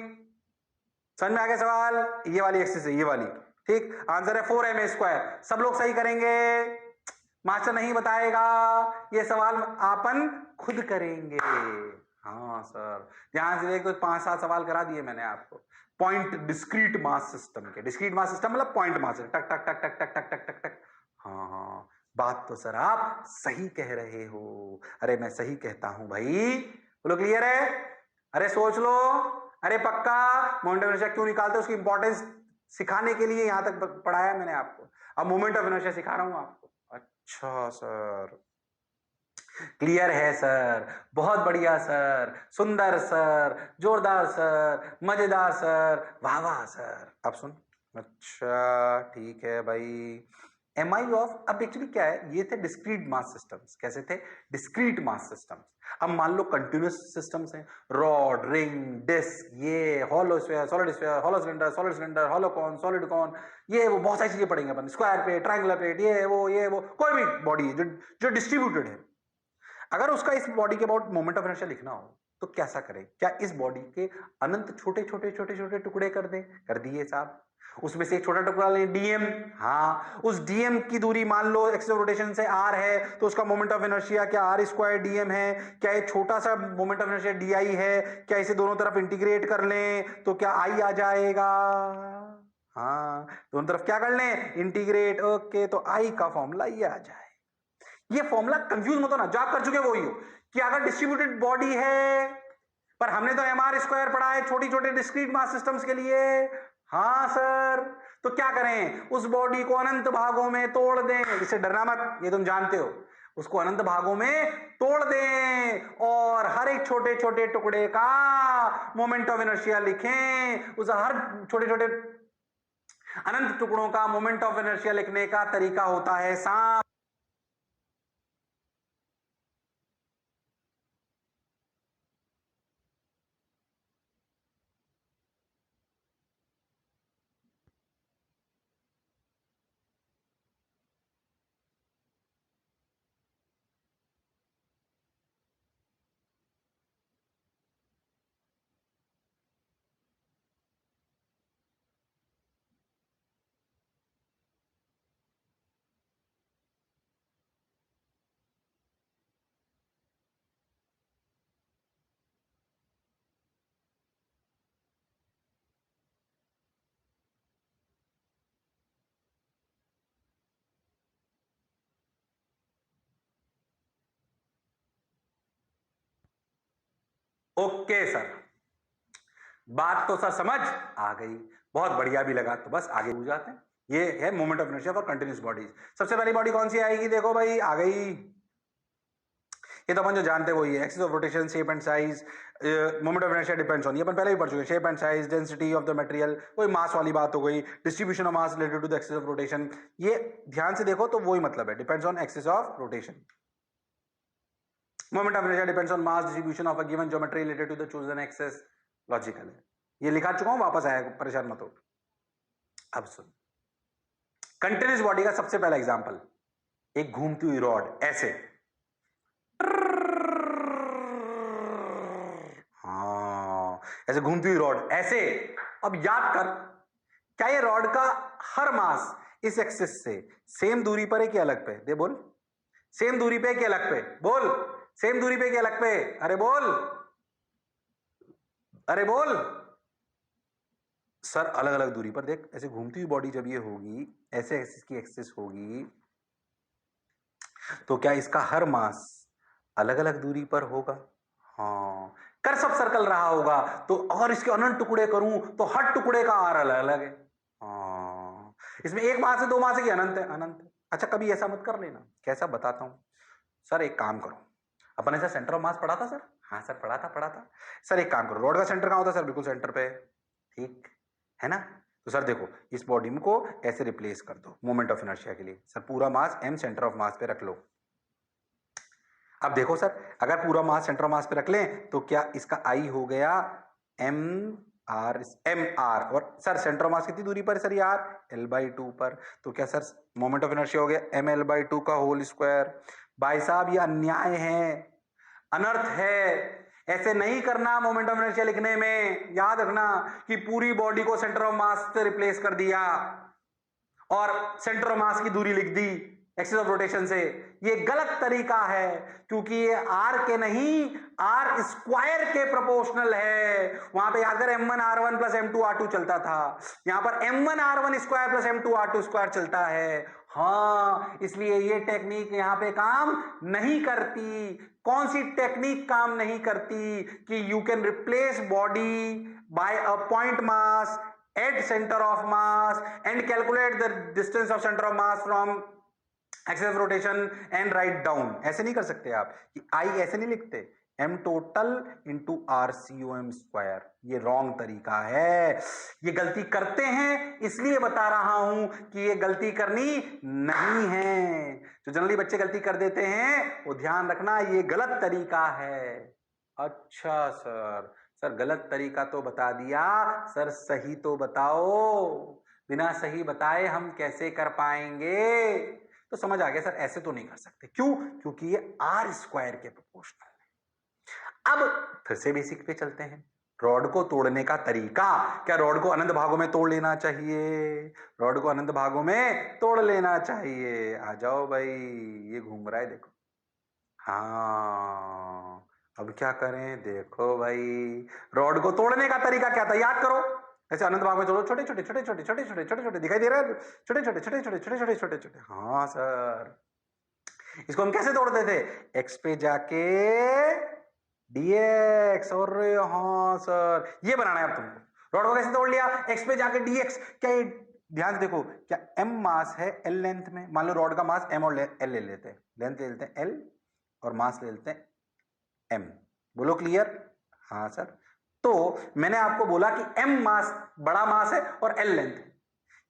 समझ में आ गया सवाल? ये वाली एक्सिस है, ये वाली, ठीक। आंसर है 4ma²। सब लोग सही करेंगे, मास्टर नहीं बताएगा, ये सवाल आपन खुद करेंगे। हाँ सर, ध्यान से देख, तो 5-7 सवाल करा दिए मैंने आपको पॉइंट डिस्क्रीट मास सिस्टम के। डिस्क्रीट मास सिस्टम मतलब पॉइंट मास, टक टक टक टक टक टक टक टक टक। हाँ हाँ, बात तो सर आप सही कह रहे हो। अरे मैं सही कहता हूं भाई, बोलो क्लियर है? अरे सोच लो, अरे पक्का। मोमेंट ऑफ इनर्शिया क्यों निकालते हैं उसकी इंपॉर्टेंस सिखाने के लिए यहां तक पढ़ाया मैंने आपको। अब मोमेंट ऑफ इनर्शिया सिखा रहा हूं आपको। अच्छा सर, क्लियर है सर, बहुत बढ़िया सर, सुंदर सर, जोरदार सर, मजेदार सर, वाह वाह सर। अब सुन, अच्छा ठीक है भाई। एम आई ऑफ, अब एक्चुअली क्या है, ये थे डिस्क्रीट मास सिस्टम्स। कैसे थे? Discrete mass systems. अब मान लो कंटिन्यूस सिस्टम्स हैं, रॉड, रिंग, डिस्क, ये hollow sphere, hollow cylinder, hollow cone, solid cone, ये वो बहुत सारी चीजें पढ़ेंगे अपन। स्क्वायर प्लेट, ट्रायंगुलर प्लेट, ये वो कोई भी बॉडी है जो डिस्ट्रीब्यूटेड है। अगर उसका इस बॉडी के अबाउट मोमेंट ऑफ इनर्शिया लिखना हो तो कैसा करें? क्या इस बॉडी के अनंत छोटे छोटे छोटे छोटे टुकड़े कर दें? कर दिए साहब। उसमें से एक छोटा टुकड़ा लें, डीएम। हाँ, उस डीएम की दूरी मान लो एक्सिस ऑफ रोटेशन से आर है, तो उसका मोमेंट ऑफ इनर्शिया क्या आर स्क्वायर डीएम है? क्या ये छोटा सा moment of inertia D I है? क्या इसे दोनों तरफ इंटीग्रेट कर लें तो क्या आई आ जाएगा? हाँ, दोनों तरफ क्या कर लें? इंटीग्रेट। ओके, तो आई का फॉर्मूला ये आ जाए। ये फॉर्मूला कंफ्यूज मत होना, जो आप कर चुके वो ही हो कि अगर डिस्ट्रीब्यूटेड बॉडी है, पर हमने तो एम आर स्क्वायर पढ़ा है छोटी छोटे डिस्क्रीट मास सिस्टम्स के लिए। हाँ सर, तो क्या करें? उस बॉडी को अनंत भागों में तोड़ दें। इससे डरना मत, ये तुम जानते हो। उसको अनंत भागों में तोड़ दें और हर एक छोटे छोटे टुकड़े का मोमेंट ऑफ इनर्शिया लिखें। उस हर छोटे छोटे अनंत टुकड़ों का मोमेंट ऑफ इनर्शिया लिखने का तरीका होता है सांप। ओके सर, बात तो सर समझ आ गई, बहुत बढ़िया भी लगा। तो बस आगे हो जाते हैं। ये है moment of inertia for continuous bodies. सबसे पहली बॉडी कौन सी आएगी? देखो भाई, आ गई। ये तो अपन जो जानते हैं वही है, axis of rotation, shape and size, moment of inertia depends on, ये अपन पहले भी पढ़ चुके हैं। Shape and size, density of the material, कोई मास वाली बात हो गई, distribution of mass related to the axis of rotation. ये ध्यान से देखो तो वही मतलब है, depends on axis of rotation. Moment of inertia depends on mass distribution of a given geometry related to the chosen axis. Logical है, ये लिखा चुका हूं, वापस आएगा, परेशान मत हो। अब सुन, कंटिन्यूस बॉडी का सबसे पहला एग्जांपल, एक घूमती हुई रॉड ऐसे। हाँ, ऐसे घूमती हुई रॉड ऐसे। अब याद कर, क्या ये रॉड का हर मास इस एक्सिस से सेम दूरी पर है कि अलग पे? दे बोल, सेम दूरी पे कि अलग पे? बोल, सेम दूरी पे कि अलग पे? अरे बोल, अरे बोल। सर अलग अलग दूरी पर। देख, ऐसे घूमती हुई बॉडी जब ये होगी, ऐसे एक्सिस की एक्सिस होगी, तो क्या इसका हर मास अलग अलग दूरी पर होगा? हाँ, कर सब सर्कल रहा होगा, तो अगर इसके अनंत टुकड़े करूं तो हर टुकड़े का आर अलग अलग है। हाँ, इसमें एक मास है, दो मास है कि अनंत है? अनंत है। अच्छा, कभी ऐसा मत कर लेना। कैसा? बताता हूं सर, एक काम करो, अपन ऐसा सेंटर ऑफ मास पढ़ा था सर? हाँ सर, पढ़ा था सर। एक काम करो, रॉड का सेंटर कहां होता है सर? बिल्कुल सेंटर पे, ठीक है ना? तो सर देखो, इस बॉडी को ऐसे रिप्लेस कर दो मोमेंट ऑफ इनर्शिया के लिए। सर पूरा मास एम सेंटर ऑफ मास पे रख लो। अब देखो सर, अगर पूरा मास सेंटर ऑफ मास पे रख लें तो क्या इसका आई हो गया एम आर, एम आर, और सर सेंटर ऑफ मास कितनी दूरी पर है सर? यार एल बाई टू पर। तो क्या सर मोमेंट ऑफ इनर्शिया हो गया एम एल बाई टू का होल स्क्वायर। भाई साहब, ये अन्याय है, अनर्थ है। ऐसे नहीं करना मोमेंट ऑफ इनर्शिया लिखने में। याद रखना कि पूरी बॉडी को सेंटर ऑफ मास से रिप्लेस कर दिया और सेंटर ऑफ मास की दूरी लिख दी। एक्सिस ऑफ रोटेशन से। ये गलत तरीका है, क्योंकि ये आर के नहीं, आर स्क्वायर के प्रोपोर्शनल है। वहां पे याद कर m1r1 प्लस m2r2 चलता था, यहां पर m1r1 square plus m2r2 square चलता है। हाँ, इसलिए ये टेक्निक यहां पे काम नहीं करती। कौन सी टेक्निक काम नहीं करती? कि you can replace body by a point mass at centre of mass and calculate the distance of centre of mass from axis of rotation and write down. ऐसे नहीं कर सकते आप कि आई ऐसे नहीं लिखते, M total into R C O M square. ये रॉन्ग तरीका है, ये गलती करते हैं, इसलिए बता रहा हूं कि ये गलती करनी नहीं है। जो जनरली बच्चे गलती कर देते हैं वो ध्यान रखना, ये गलत तरीका है। अच्छा सर, सर गलत तरीका तो बता दिया, सर सही तो बताओ। बिना सही बताए हम कैसे कर पाएंगे? तो समझ आ गया सर, ऐसे तो नहीं कर सकते। क्यों? क्योंकि ये आर स्क्वायर के प्रोपोर्शनल है। अब फिर से बेसिक पे चलते हैं। रॉड को तोड़ने का तरीका क्या? रॉड को अनंत भागों में तोड़ लेना चाहिए, रॉड को अनंत भागों में तोड़ लेना चाहिए। आ जाओ भाई, ये घूम रहा है देखो। हाँ, अब क्या करें? देखो भाई, रॉड को तोड़ने का तरीका क्या था, याद करो। ऐसे अनंत भाग में तोड़ो, छोटे छोटे छोटे छोटे छोटे छोटे छोटे छोटे दिखाई दे रहा है, छोटे छोटे छोटे छोटे छोटे छोटे छोटे छोटे। हाँ सर, इसको हम कैसे तोड़ते थे? एक्स पे जाके dx। और हाँ सर, ये बनाना है अब तुमको। रॉड को कैसे तोड़ लिया? एक्स पे जाके dx। क्या ये, ध्यान से देखो, क्या m मास है l लेंथ में? मान लो रॉड का मास m और l ले लेते हैं, लेंथ ले लेते हैं l और मास ले लेते हैं m। बोलो क्लियर? हाँ सर। तो मैंने आपको बोला कि m मास, बड़ा मास है और l लेंथ है।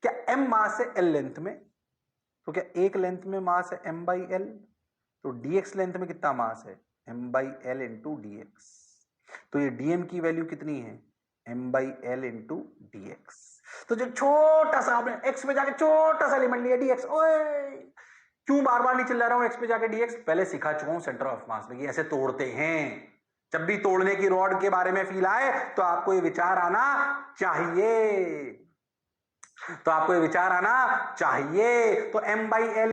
क्या m मास है l लेंथ में, तो क्या एक लेंथ में मास है m बाई एल, तो dx लेंथ में कितना मास है? m by L into D x. तो ये dm की वैल्यू कितनी है? m by L into D x. तो जो छोटा सा आपने x पे जाके छोटा सा एलिमेंट लिया dx, ओए क्यों बार बार नहीं चिल्ला रहा हूं x पे जाके dx? पहले सिखा चुका हूं सेंटर ऑफ मास में कि ऐसे तोड़ते हैं। जब भी तोड़ने की रॉड के बारे में फील आए तो आपको ये विचार आना चाहिए, तो आपको ये विचार आना चाहिए। तो m बाई एल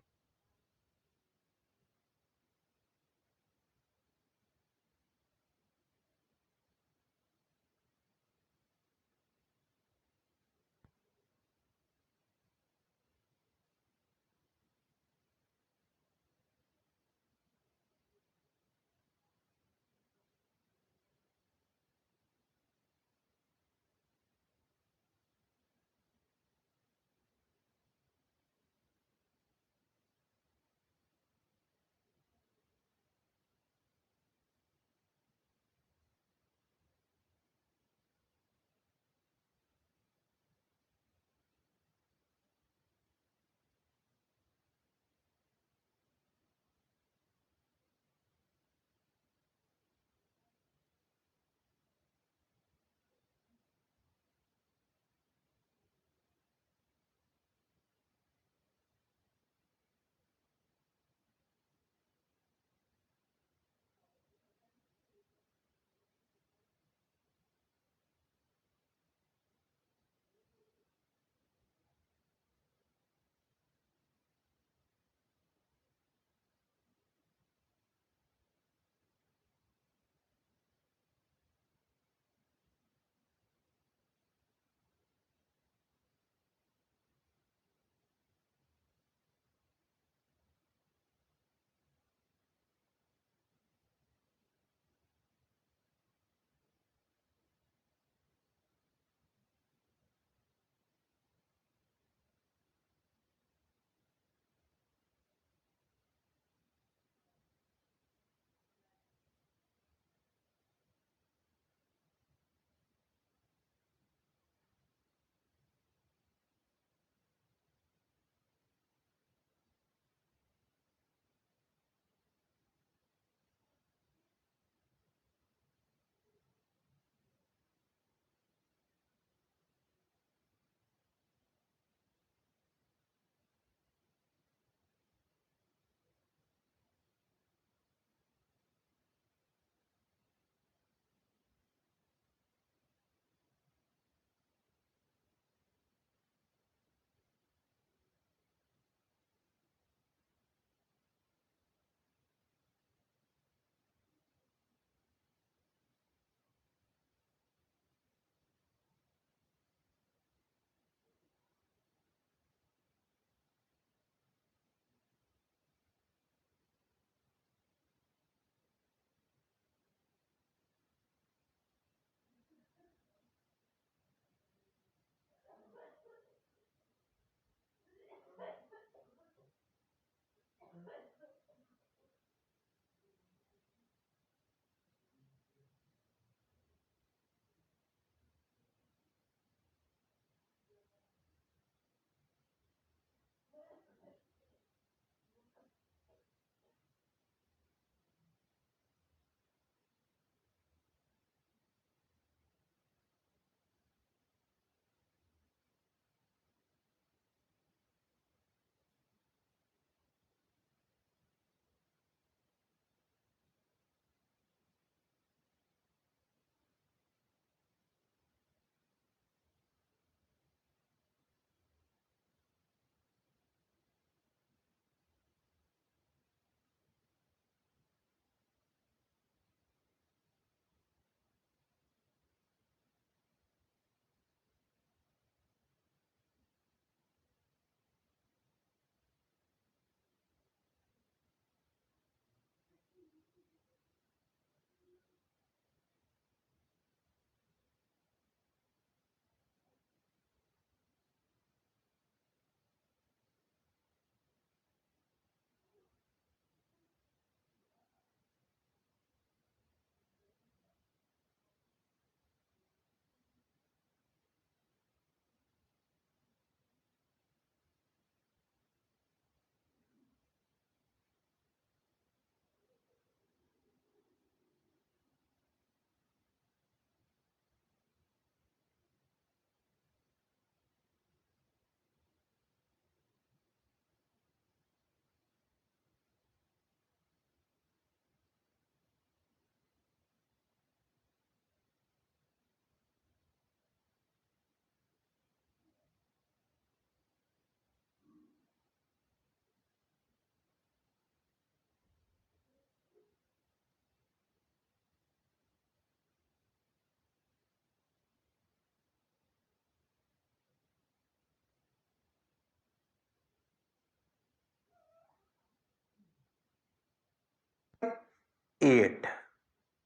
8,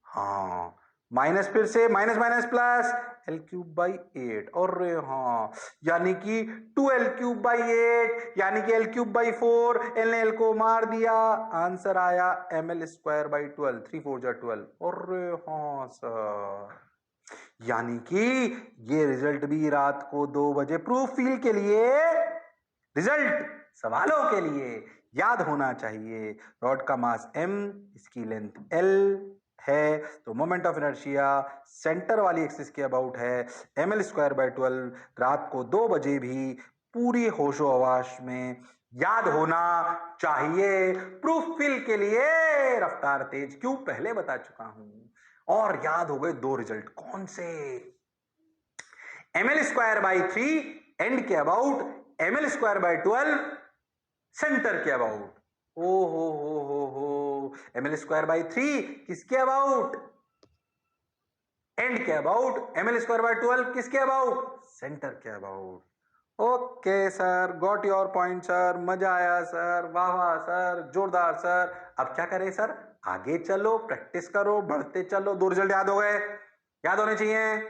हाँ माइनस, फिर से minus minus plus L cube by 8, और हाँ यानी कि 2l3/8, यानी कि l3/4, एल ने एल को मार दिया, आंसर आया ml²/12, 3×4 = 12, और हाँ सर, यानी कि ये रिजल्ट भी रात को 2 बजे प्रूफ फील के लिए, रिजल्ट सवालों के लिए याद होना चाहिए। रॉड का मास m, इसकी लेंथ l है, तो मोमेंट ऑफ इनर्शिया सेंटर वाली एक्सिस के अबाउट है ml²/12, रात को 2 बजे भी पूरी होशो हवास में याद होना चाहिए। प्रूफ फिल के लिए रफ्तार तेज क्यों पहले बता चुका हूं, और याद हो गए 2 रिजल्ट, कौन से? ml²/3 एंड के अबाउट, ml²/12 सेंटर के अबाउट। ओ हो, ml²/3 किसके अबाउट? एंड के अबाउट। ml²/12 किसके अबाउट? सेंटर के about. Okay sir, got your point sir, मजा आया सर, वाह वाह सर, जोरदार सर। अब क्या करें सर? आगे चलो, प्रैक्टिस करो, बढ़ते चलो। 2 रिजल्ट याद हो गए, याद होने चाहिए।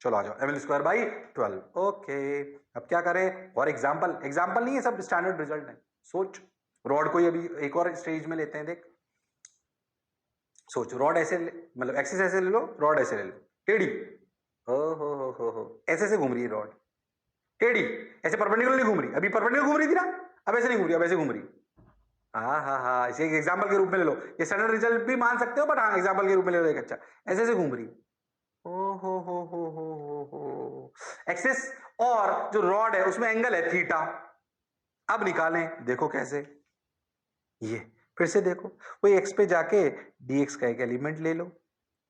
चलो आ जाओ, ml²/12। ओके, अब क्या करें? और एग्जाम्पल नहीं है, सब स्टैंडर्ड रिजल्ट है। सोच, रॉड को अभी एक और स्टेज में लेते हैं, देख सोच, रॉड ऐसे मतलब एक्सिस ऐसे ले लो, रॉड ऐसे ले लो, टेढ़ी, हो ऐसे ऐसे घूम रही है रॉड, टेढ़ी, ऐसे परपेंडिकुलर नहीं घूम रही, अभी परपेंडिकुलर घूम रही थी ना, अब ऐसे नहीं घूम रही, अब ऐसे घूम रही। हाँ, इसे एक एग्जाम्पल के रूप में ले लो, ये स्टैंडर्ड रिजल्ट भी मान सकते हो, बट हाँ एग्जाम्पल के रूप में ले लो एक अच्छा, ऐसे ऐसे घूम रही। ओ हो, एक्सिस और जो रॉड है उसमें एंगल है थीटा। अब निकालें, देखो कैसे, ये फिर से देखो, वही एक्स पे जाके dx का एक एलिमेंट ले लो,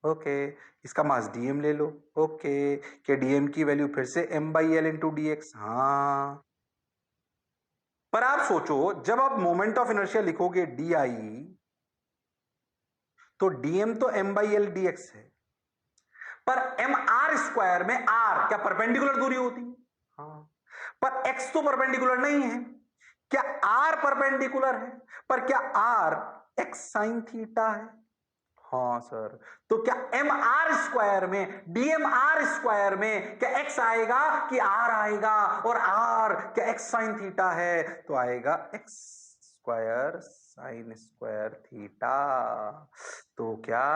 ओके, इसका मास dm ले लो, ओके, कि dm की वैल्यू फिर से m/l इंटू dx, हाँ। पर आप सोचो, जब आप मोमेंट ऑफ इनर्शिया लिखोगे di, तो dm तो m/l dx है, पर mr² में r क्या परपेंडिकुलर दूरी होती है? हाँ, पर x तो परपेंडिकुलर नहीं है, क्या r परपेंडिकुलर है? पर क्या r x साइन थीटा है? हाँ सर, तो क्या mr² में dmr² में क्या x आएगा कि r आएगा? और r क्या x साइन थीटा है, तो आएगा x²। Square sine square theta. तो क्या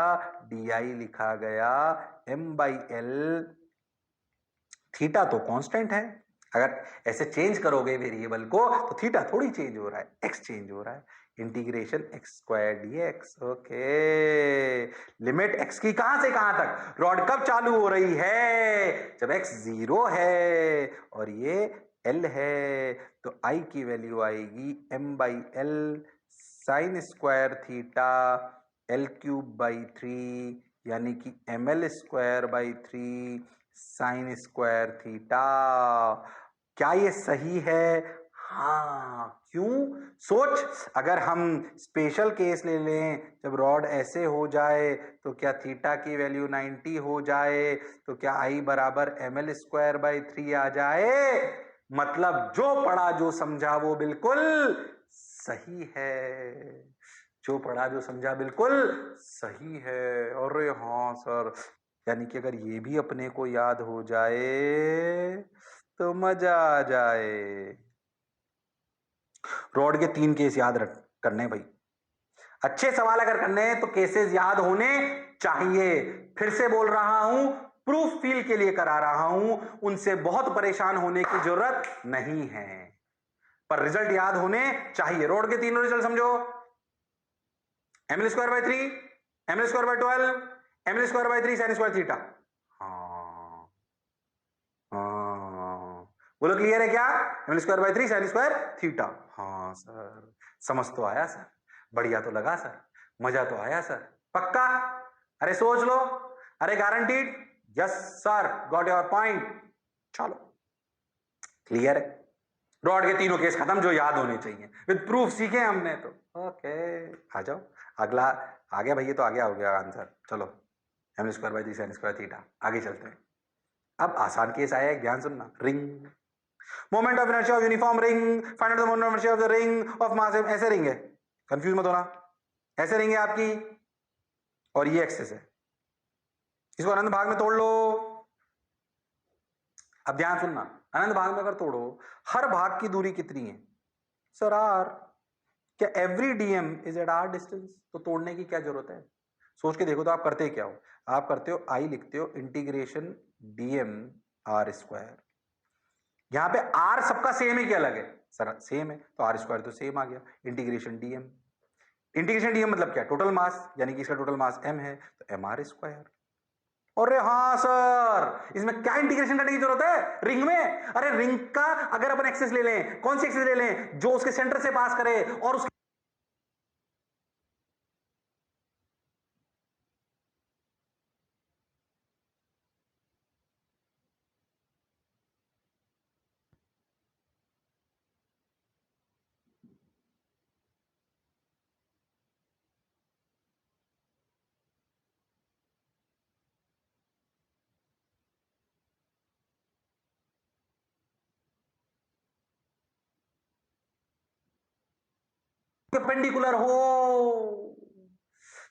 डी लिखा गया m/l। थीटा तो कांस्टेंट है, अगर ऐसे चेंज करोगे वेरिएबल को तो थीटा थोड़ी चेंज हो रहा है, एक्स चेंज हो रहा है। Integration x square dx। Okay, limit x की कहां से कहां तक, रॉड कब चालू हो रही है, जब एक्स 0 है और ये एल है, तो आई की वैल्यू आएगी m/l sine square theta l³/3, यानी कि ml²/3 साइन स्क्वायर थीटा। क्या ये सही है? हाँ, क्यों? सोच, अगर हम स्पेशल केस ले लें, जब रॉड ऐसे हो जाए तो क्या थीटा की वैल्यू 90 हो जाए, तो क्या आई बराबर ml²/3 आ जाए। मतलब जो पढ़ा जो समझा वो बिल्कुल सही है, जो पढ़ा जो समझा बिल्कुल सही है। अरे हाँ सर, यानी कि अगर ये भी अपने को याद हो जाए तो मजा आ जाए। रॉड के 3 केस याद रख करने भाई, अच्छे सवाल अगर करने हैं तो केसेस याद होने चाहिए। फिर से बोल रहा हूं, प्रूफ फील के लिए करा रहा हूं, उनसे बहुत परेशान होने की जरूरत नहीं है, पर रिजल्ट याद होने चाहिए। रॉड के तीनों रिजल्ट समझो, ml²/3, ml²/12, ml²/3 sine square theta. हाँ हाँ, बोलो क्लियर है क्या? ml²/3 sine square theta. हाँ सर, समझ तो आया सर, बढ़िया तो लगा सर, मजा तो आया सर, पक्का? अरे सोच लो, अरे guaranteed? Yes sir, got your point. चलो क्लियर है, रॉड के तीनों केस खत्म जो याद होने चाहिए, विद प्रूफ सीखे हमने तो। ओके, आ जाओ अगला। आ गया भैया, तो आ गया, हो गया आंसर। चलो ml²/3 साइन स्क्वायर थीटा, आगे चलते हैं। अब आसान केस आया है, ध्यान सुनना। Ring, moment of inertia of uniform ring, find out the moment of inertia of the ring of mass. ऐसे रिंग है, कंफ्यूज मत होना, ऐसे रिंग है आपकी और ये एक्सेस है, इसको अनंत भाग में तोड़ लो। अब ध्यान सुनना, अनंत भाग में अगर तोड़ो, हर भाग की दूरी कितनी है सर? आर। क्या every DM is at R distance? तो तोड़ने की क्या जरूरत है? सोच के देखो तो आप करते क्या हो, आप करते हो आई लिखते हो इंटीग्रेशन डीएम आर स्क्वायर। यहां पे आर सबका सेम है कि अलग है? सर सेम है, तो आर स्क्वायर तो सेम आ गया। इंटीग्रेशन डीएम, इंटीग्रेशन डीएम मतलब क्या? टोटल मास, यानी कि इसका टोटल मास m है, तो mr स्क्वायर। अरे हाँ सर, इसमें क्या इंटीग्रेशन करने की जरूरत है रिंग में? अरे रिंग का अगर अपन एक्सेस ले लें, कौन सी एक्सेस ले लें? जो उसके सेंटर से पास करे और उसके परपेंडिकुलर हो,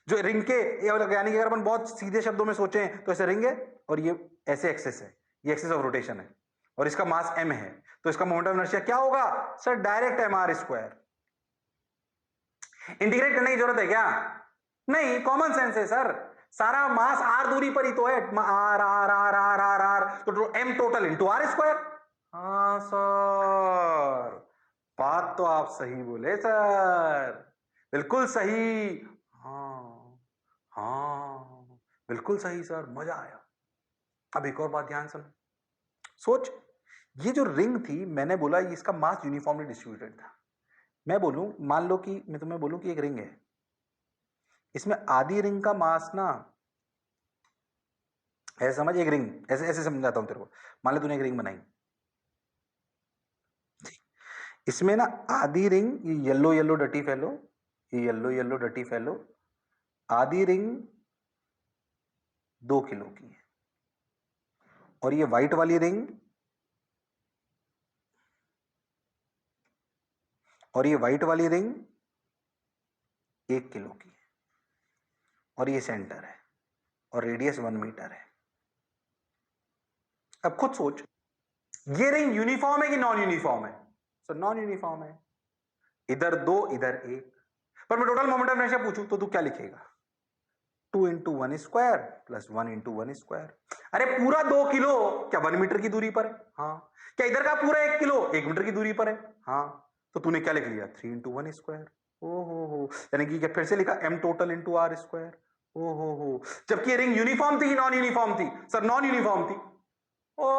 जो रिंग के, यानी कि अगर अपन बहुत सीधे शब्दों में सोचें तो ऐसे रिंग है और ये ऐसे एक्सेस है, ये एक्सेस ऑफ रोटेशन है और इसका मास m है, तो इसका मोमेंट ऑफ इनर्शिया क्या होगा sir? Direct mr square. Integrate करने की जरूरत है क्या? नहीं, कॉमन सेंस है सर, सारा मास r दूरी पर ही तो है, r r r r r r, तो m total into r square. हाँ सर, बात तो आप सही बोले सर, बिल्कुल सही। हाँ हाँ, बिल्कुल सही सर, मजा आया। अब एक और बात ध्यान सुन, सोच, ये जो रिंग थी, मैंने बोला इसका मास यूनिफॉर्मली डिस्ट्रीब्यूटेड था। मैं बोलूं, मान लो कि मैं तुम्हें बोलूं कि एक रिंग है, इसमें आधी रिंग का मास ना, ऐसे समझ, एक रिंग ऐसे ऐसे समझाता हूं तेरे को। मान लो तूने एक रिंग बनाई, इसमें ना आधी रिंग, ये येलो येलो डटी फैलो, ये येलो येलो डटी फैलो, आधी रिंग 2 किलो की है और ये व्हाइट वाली रिंग, और ये व्हाइट वाली रिंग 1 किलो की है और ये सेंटर है और रेडियस 1 मीटर है। अब खुद सोच, ये रिंग यूनिफॉर्म है कि नॉन यूनिफॉर्म है? सर नॉन यूनिफॉर्म है, इधर 2 इधर 1, पर मैं टोटल मोमेंट ऑफ इनर्शिया पूछूं तो तू क्या लिखेगा? 2 into 1 square plus 1 into 1 square. अरे पूरा 2 किलो क्या 1 मीटर की दूरी पर है? हाँ। क्या इधर का पूरा 1 किलो 1 मीटर की दूरी पर है? हाँ। तो तूने क्या लिख लिया? 3 इंटू 1 स्क्वायर। ओ हो, यानी कि क्या फिर से लिखा m total into r square. ओ हो, जबकि ये रिंग यूनिफॉर्म थी कि नॉन यूनिफॉर्म थी? सर नॉन यूनिफॉर्म थी। ओ,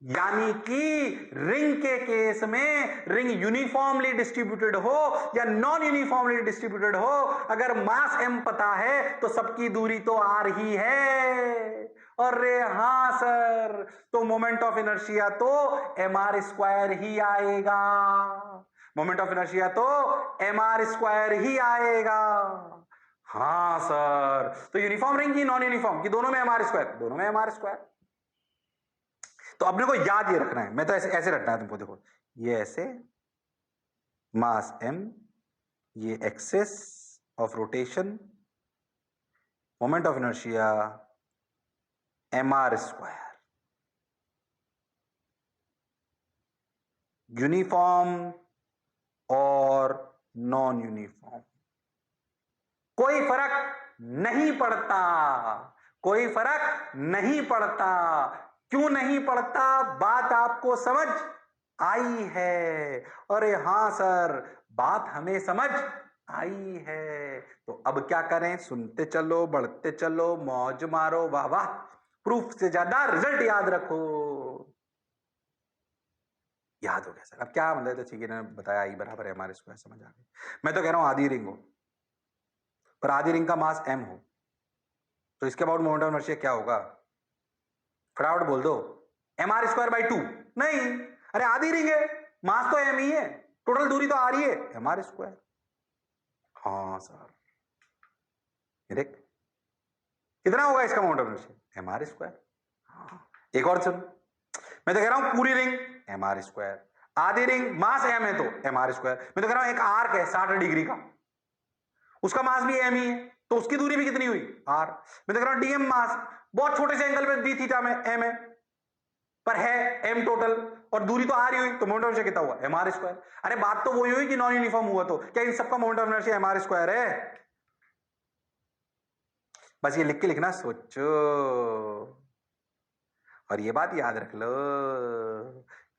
यानी कि रिंग के केस में रिंग यूनिफॉर्मली डिस्ट्रीब्यूटेड हो या नॉन यूनिफॉर्मली डिस्ट्रीब्यूटेड हो, अगर मास m पता है तो सबकी दूरी तो r ही है। अरे हाँ सर, तो मोमेंट ऑफ इनर्शिया तो mr स्क्वायर ही आएगा। मोमेंट ऑफ इनर्शिया तो mr स्क्वायर ही आएगा। हाँ सर, तो यूनिफॉर्म रिंग की नॉन यूनिफॉर्म की दोनों में mr स्क्वायर, दोनों में mr स्क्वायर। तो अपने को याद ये रखना है, मैं तो ऐसे ऐसे रखना है तुमको। देखो ये ऐसे मास m, ये axis of rotation, moment of inertia mr square. Uniform और नॉन यूनिफॉर्म कोई फर्क नहीं पड़ता, कोई फर्क नहीं पड़ता। क्यों नहीं पड़ता? बात आपको समझ आई है? अरे हां सर, बात हमें समझ आई है। तो अब क्या करें? सुनते चलो, बढ़ते चलो, मौज मारो, वाह वाह। प्रूफ से ज्यादा रिजल्ट याद रखो। याद हो गया सर? अब क्या मतलब? तो ठीक है ना, बताया आई बराबर है हमारे स्क्वायर, समझ आ गई। मैं तो कह रहा हूं आधी रिंग हो, पर आधी रिंग का मास m हो, तो इसके अबाउट मोमेंट ऑफ इनर्शिया क्या होगा? फटाफट बोल दो। mr square by 2? नहीं, अरे आधी रिंग है, मास तो m ही है, टोटल दूरी तो आ रही है mr स्क्वायर। हाँ सर, ये देख कितना होगा इसका moment of inertia? mr square. हाँ, एक और सुन, मैं तो कह रहा हूं पूरी रिंग mr स्क्वायर, आधी रिंग मास m है तो mr स्क्वायर। मैं तो कह रहा हूं एक आर्क है 60 डिग्री का, उसका मास भी m ही है, तो उसकी दूरी भी कितनी हुई? r। मैं तो कह रहा हूं dm मास बहुत छोटे से एंगल पे d थीटा में m है, पर है m टोटल, और दूरी तो r ही हुई, तो मोमेंट ऑफ इनर्शिया कितना हुआ? mr square. अरे बात तो वही हुई कि नॉन यूनिफॉर्म हुआ, तो क्या इन सबका moment of inertia mr square है? बस ये लिख के लिखना, सोचो, और ये बात याद रख लो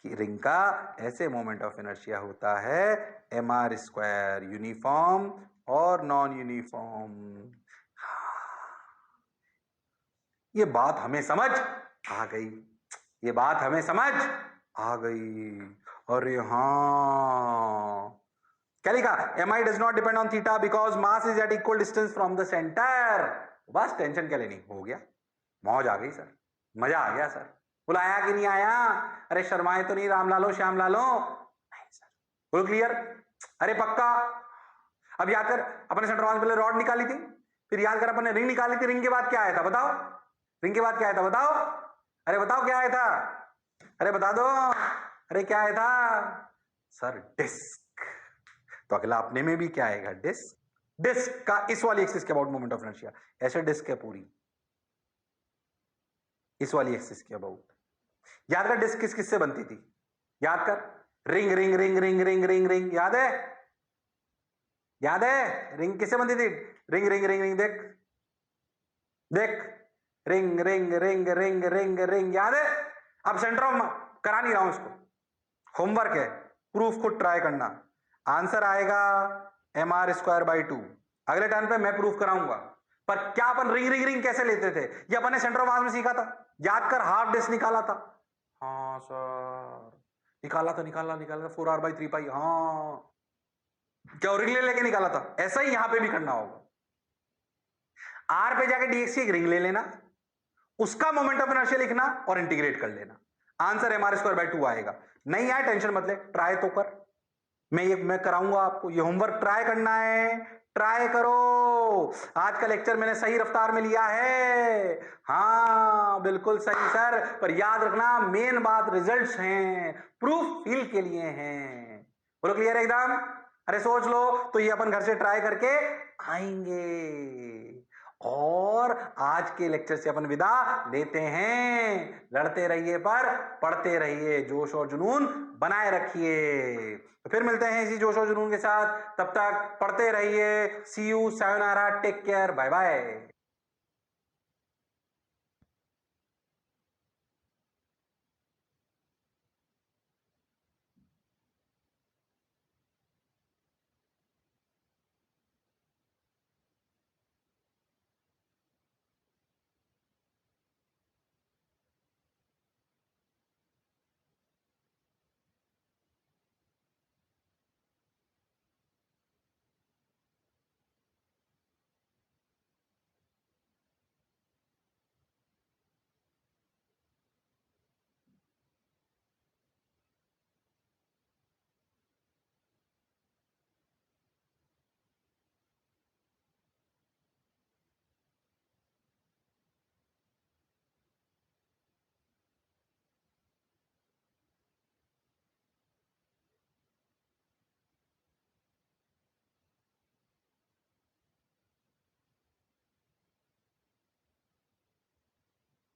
कि रिंग का ऐसे मोमेंट ऑफ इनर्शिया होता है mr स्क्वायर, यूनिफॉर्म और नॉन यूनिफॉर्म। ये बात हमें समझ आ गई, ये बात हमें समझ आ गई। अरे हाँ, क्या लिखा? mi does not depend on theta because mass is at equal distance from the center। बस टेंशन क्या लेनी, हो गया, मौज आ गई सर, मजा आ गया सर। बोला आया कि नहीं आया? अरे शर्माए तो नहीं राम लालो श्याम लालो? नहीं सर, बोलो क्लियर? अरे पक्का? अब याद कर, अपने सेंटर मास पहले रॉड निकाली थी, फिर याद कर अपने रिंग निकाली थी, रिंग के बाद क्या आया था बताओ? रिंग के बाद क्या आया था बताओ? अरे बताओ क्या आया था? अरे बता दो, अरे क्या आया था? Sir disc. तो अगला अपने में भी क्या आएगा? डिस्क। डिस्क का इस वाली एक्सिस के अबाउट मोमेंट ऑफ इनर्शिया, ऐसे डिस्क है पूरी, इस वाली एक्सिस के अबाउट। याद कर डिस्क किस किस से बनती थी? याद कर, ring ring ring ring ring ring ring, याद है? याद है रिंग किससे बनती थी? रिंग रिंग रिंग रिंग, देख देख, ring ring ring ring ring ring, याद है? अब सेंटर ऑफ करा नहीं रहा हूं इसको, होमवर्क है, प्रूफ खुद ट्राई करना। आंसर आएगा mr स्क्वायर बाई 2। अगले टाइम पे मैं प्रूफ कराऊंगा। पर क्या अपन रिंग रिंग रिंग कैसे लेते थे? ये अपन ने सेंटर ऑफ मास में सीखा था, याद कर, हाफ डिस्क निकाला था। हाँ सर, निकाला था, निकाला निकाला था, 4r बाई 3 पाई। हाँ, क्या रिंग ले लेके निकाला था? ऐसा ही यहां पे भी करना होगा। आर पे जाके डीएक्स की एक रिंग ले लेना, उसका मोमेंट ऑफ इनर्शिया लिखना और इंटीग्रेट कर लेना, आंसर mr स्क्वायर बाई 2 आएगा। नहीं आए टेंशन मत ले, ट्राई तो कर, मैं कराऊंगा आपको, ये होमवर्क ट्राई करना है, ट्राई करो। आज का लेक्चर मैंने सही रफ्तार में लिया है, हाँ बिल्कुल सही सर, पर याद रखना मेन बात रिजल्ट्स हैं, प्रूफ फील के लिए हैं। बोलो क्लियर है एकदम? अरे सोच लो, तो ये अपन घर से ट्राई करके आएंगे। और आज के लेक्चर से अपन विदा लेते हैं। लड़ते रहिए पर पढ़ते रहिए, जोश और जुनून बनाए रखिए। तो फिर मिलते हैं इसी जोश और जुनून के साथ, तब तक पढ़ते रहिए। See you, sayonara, take care, bye bye.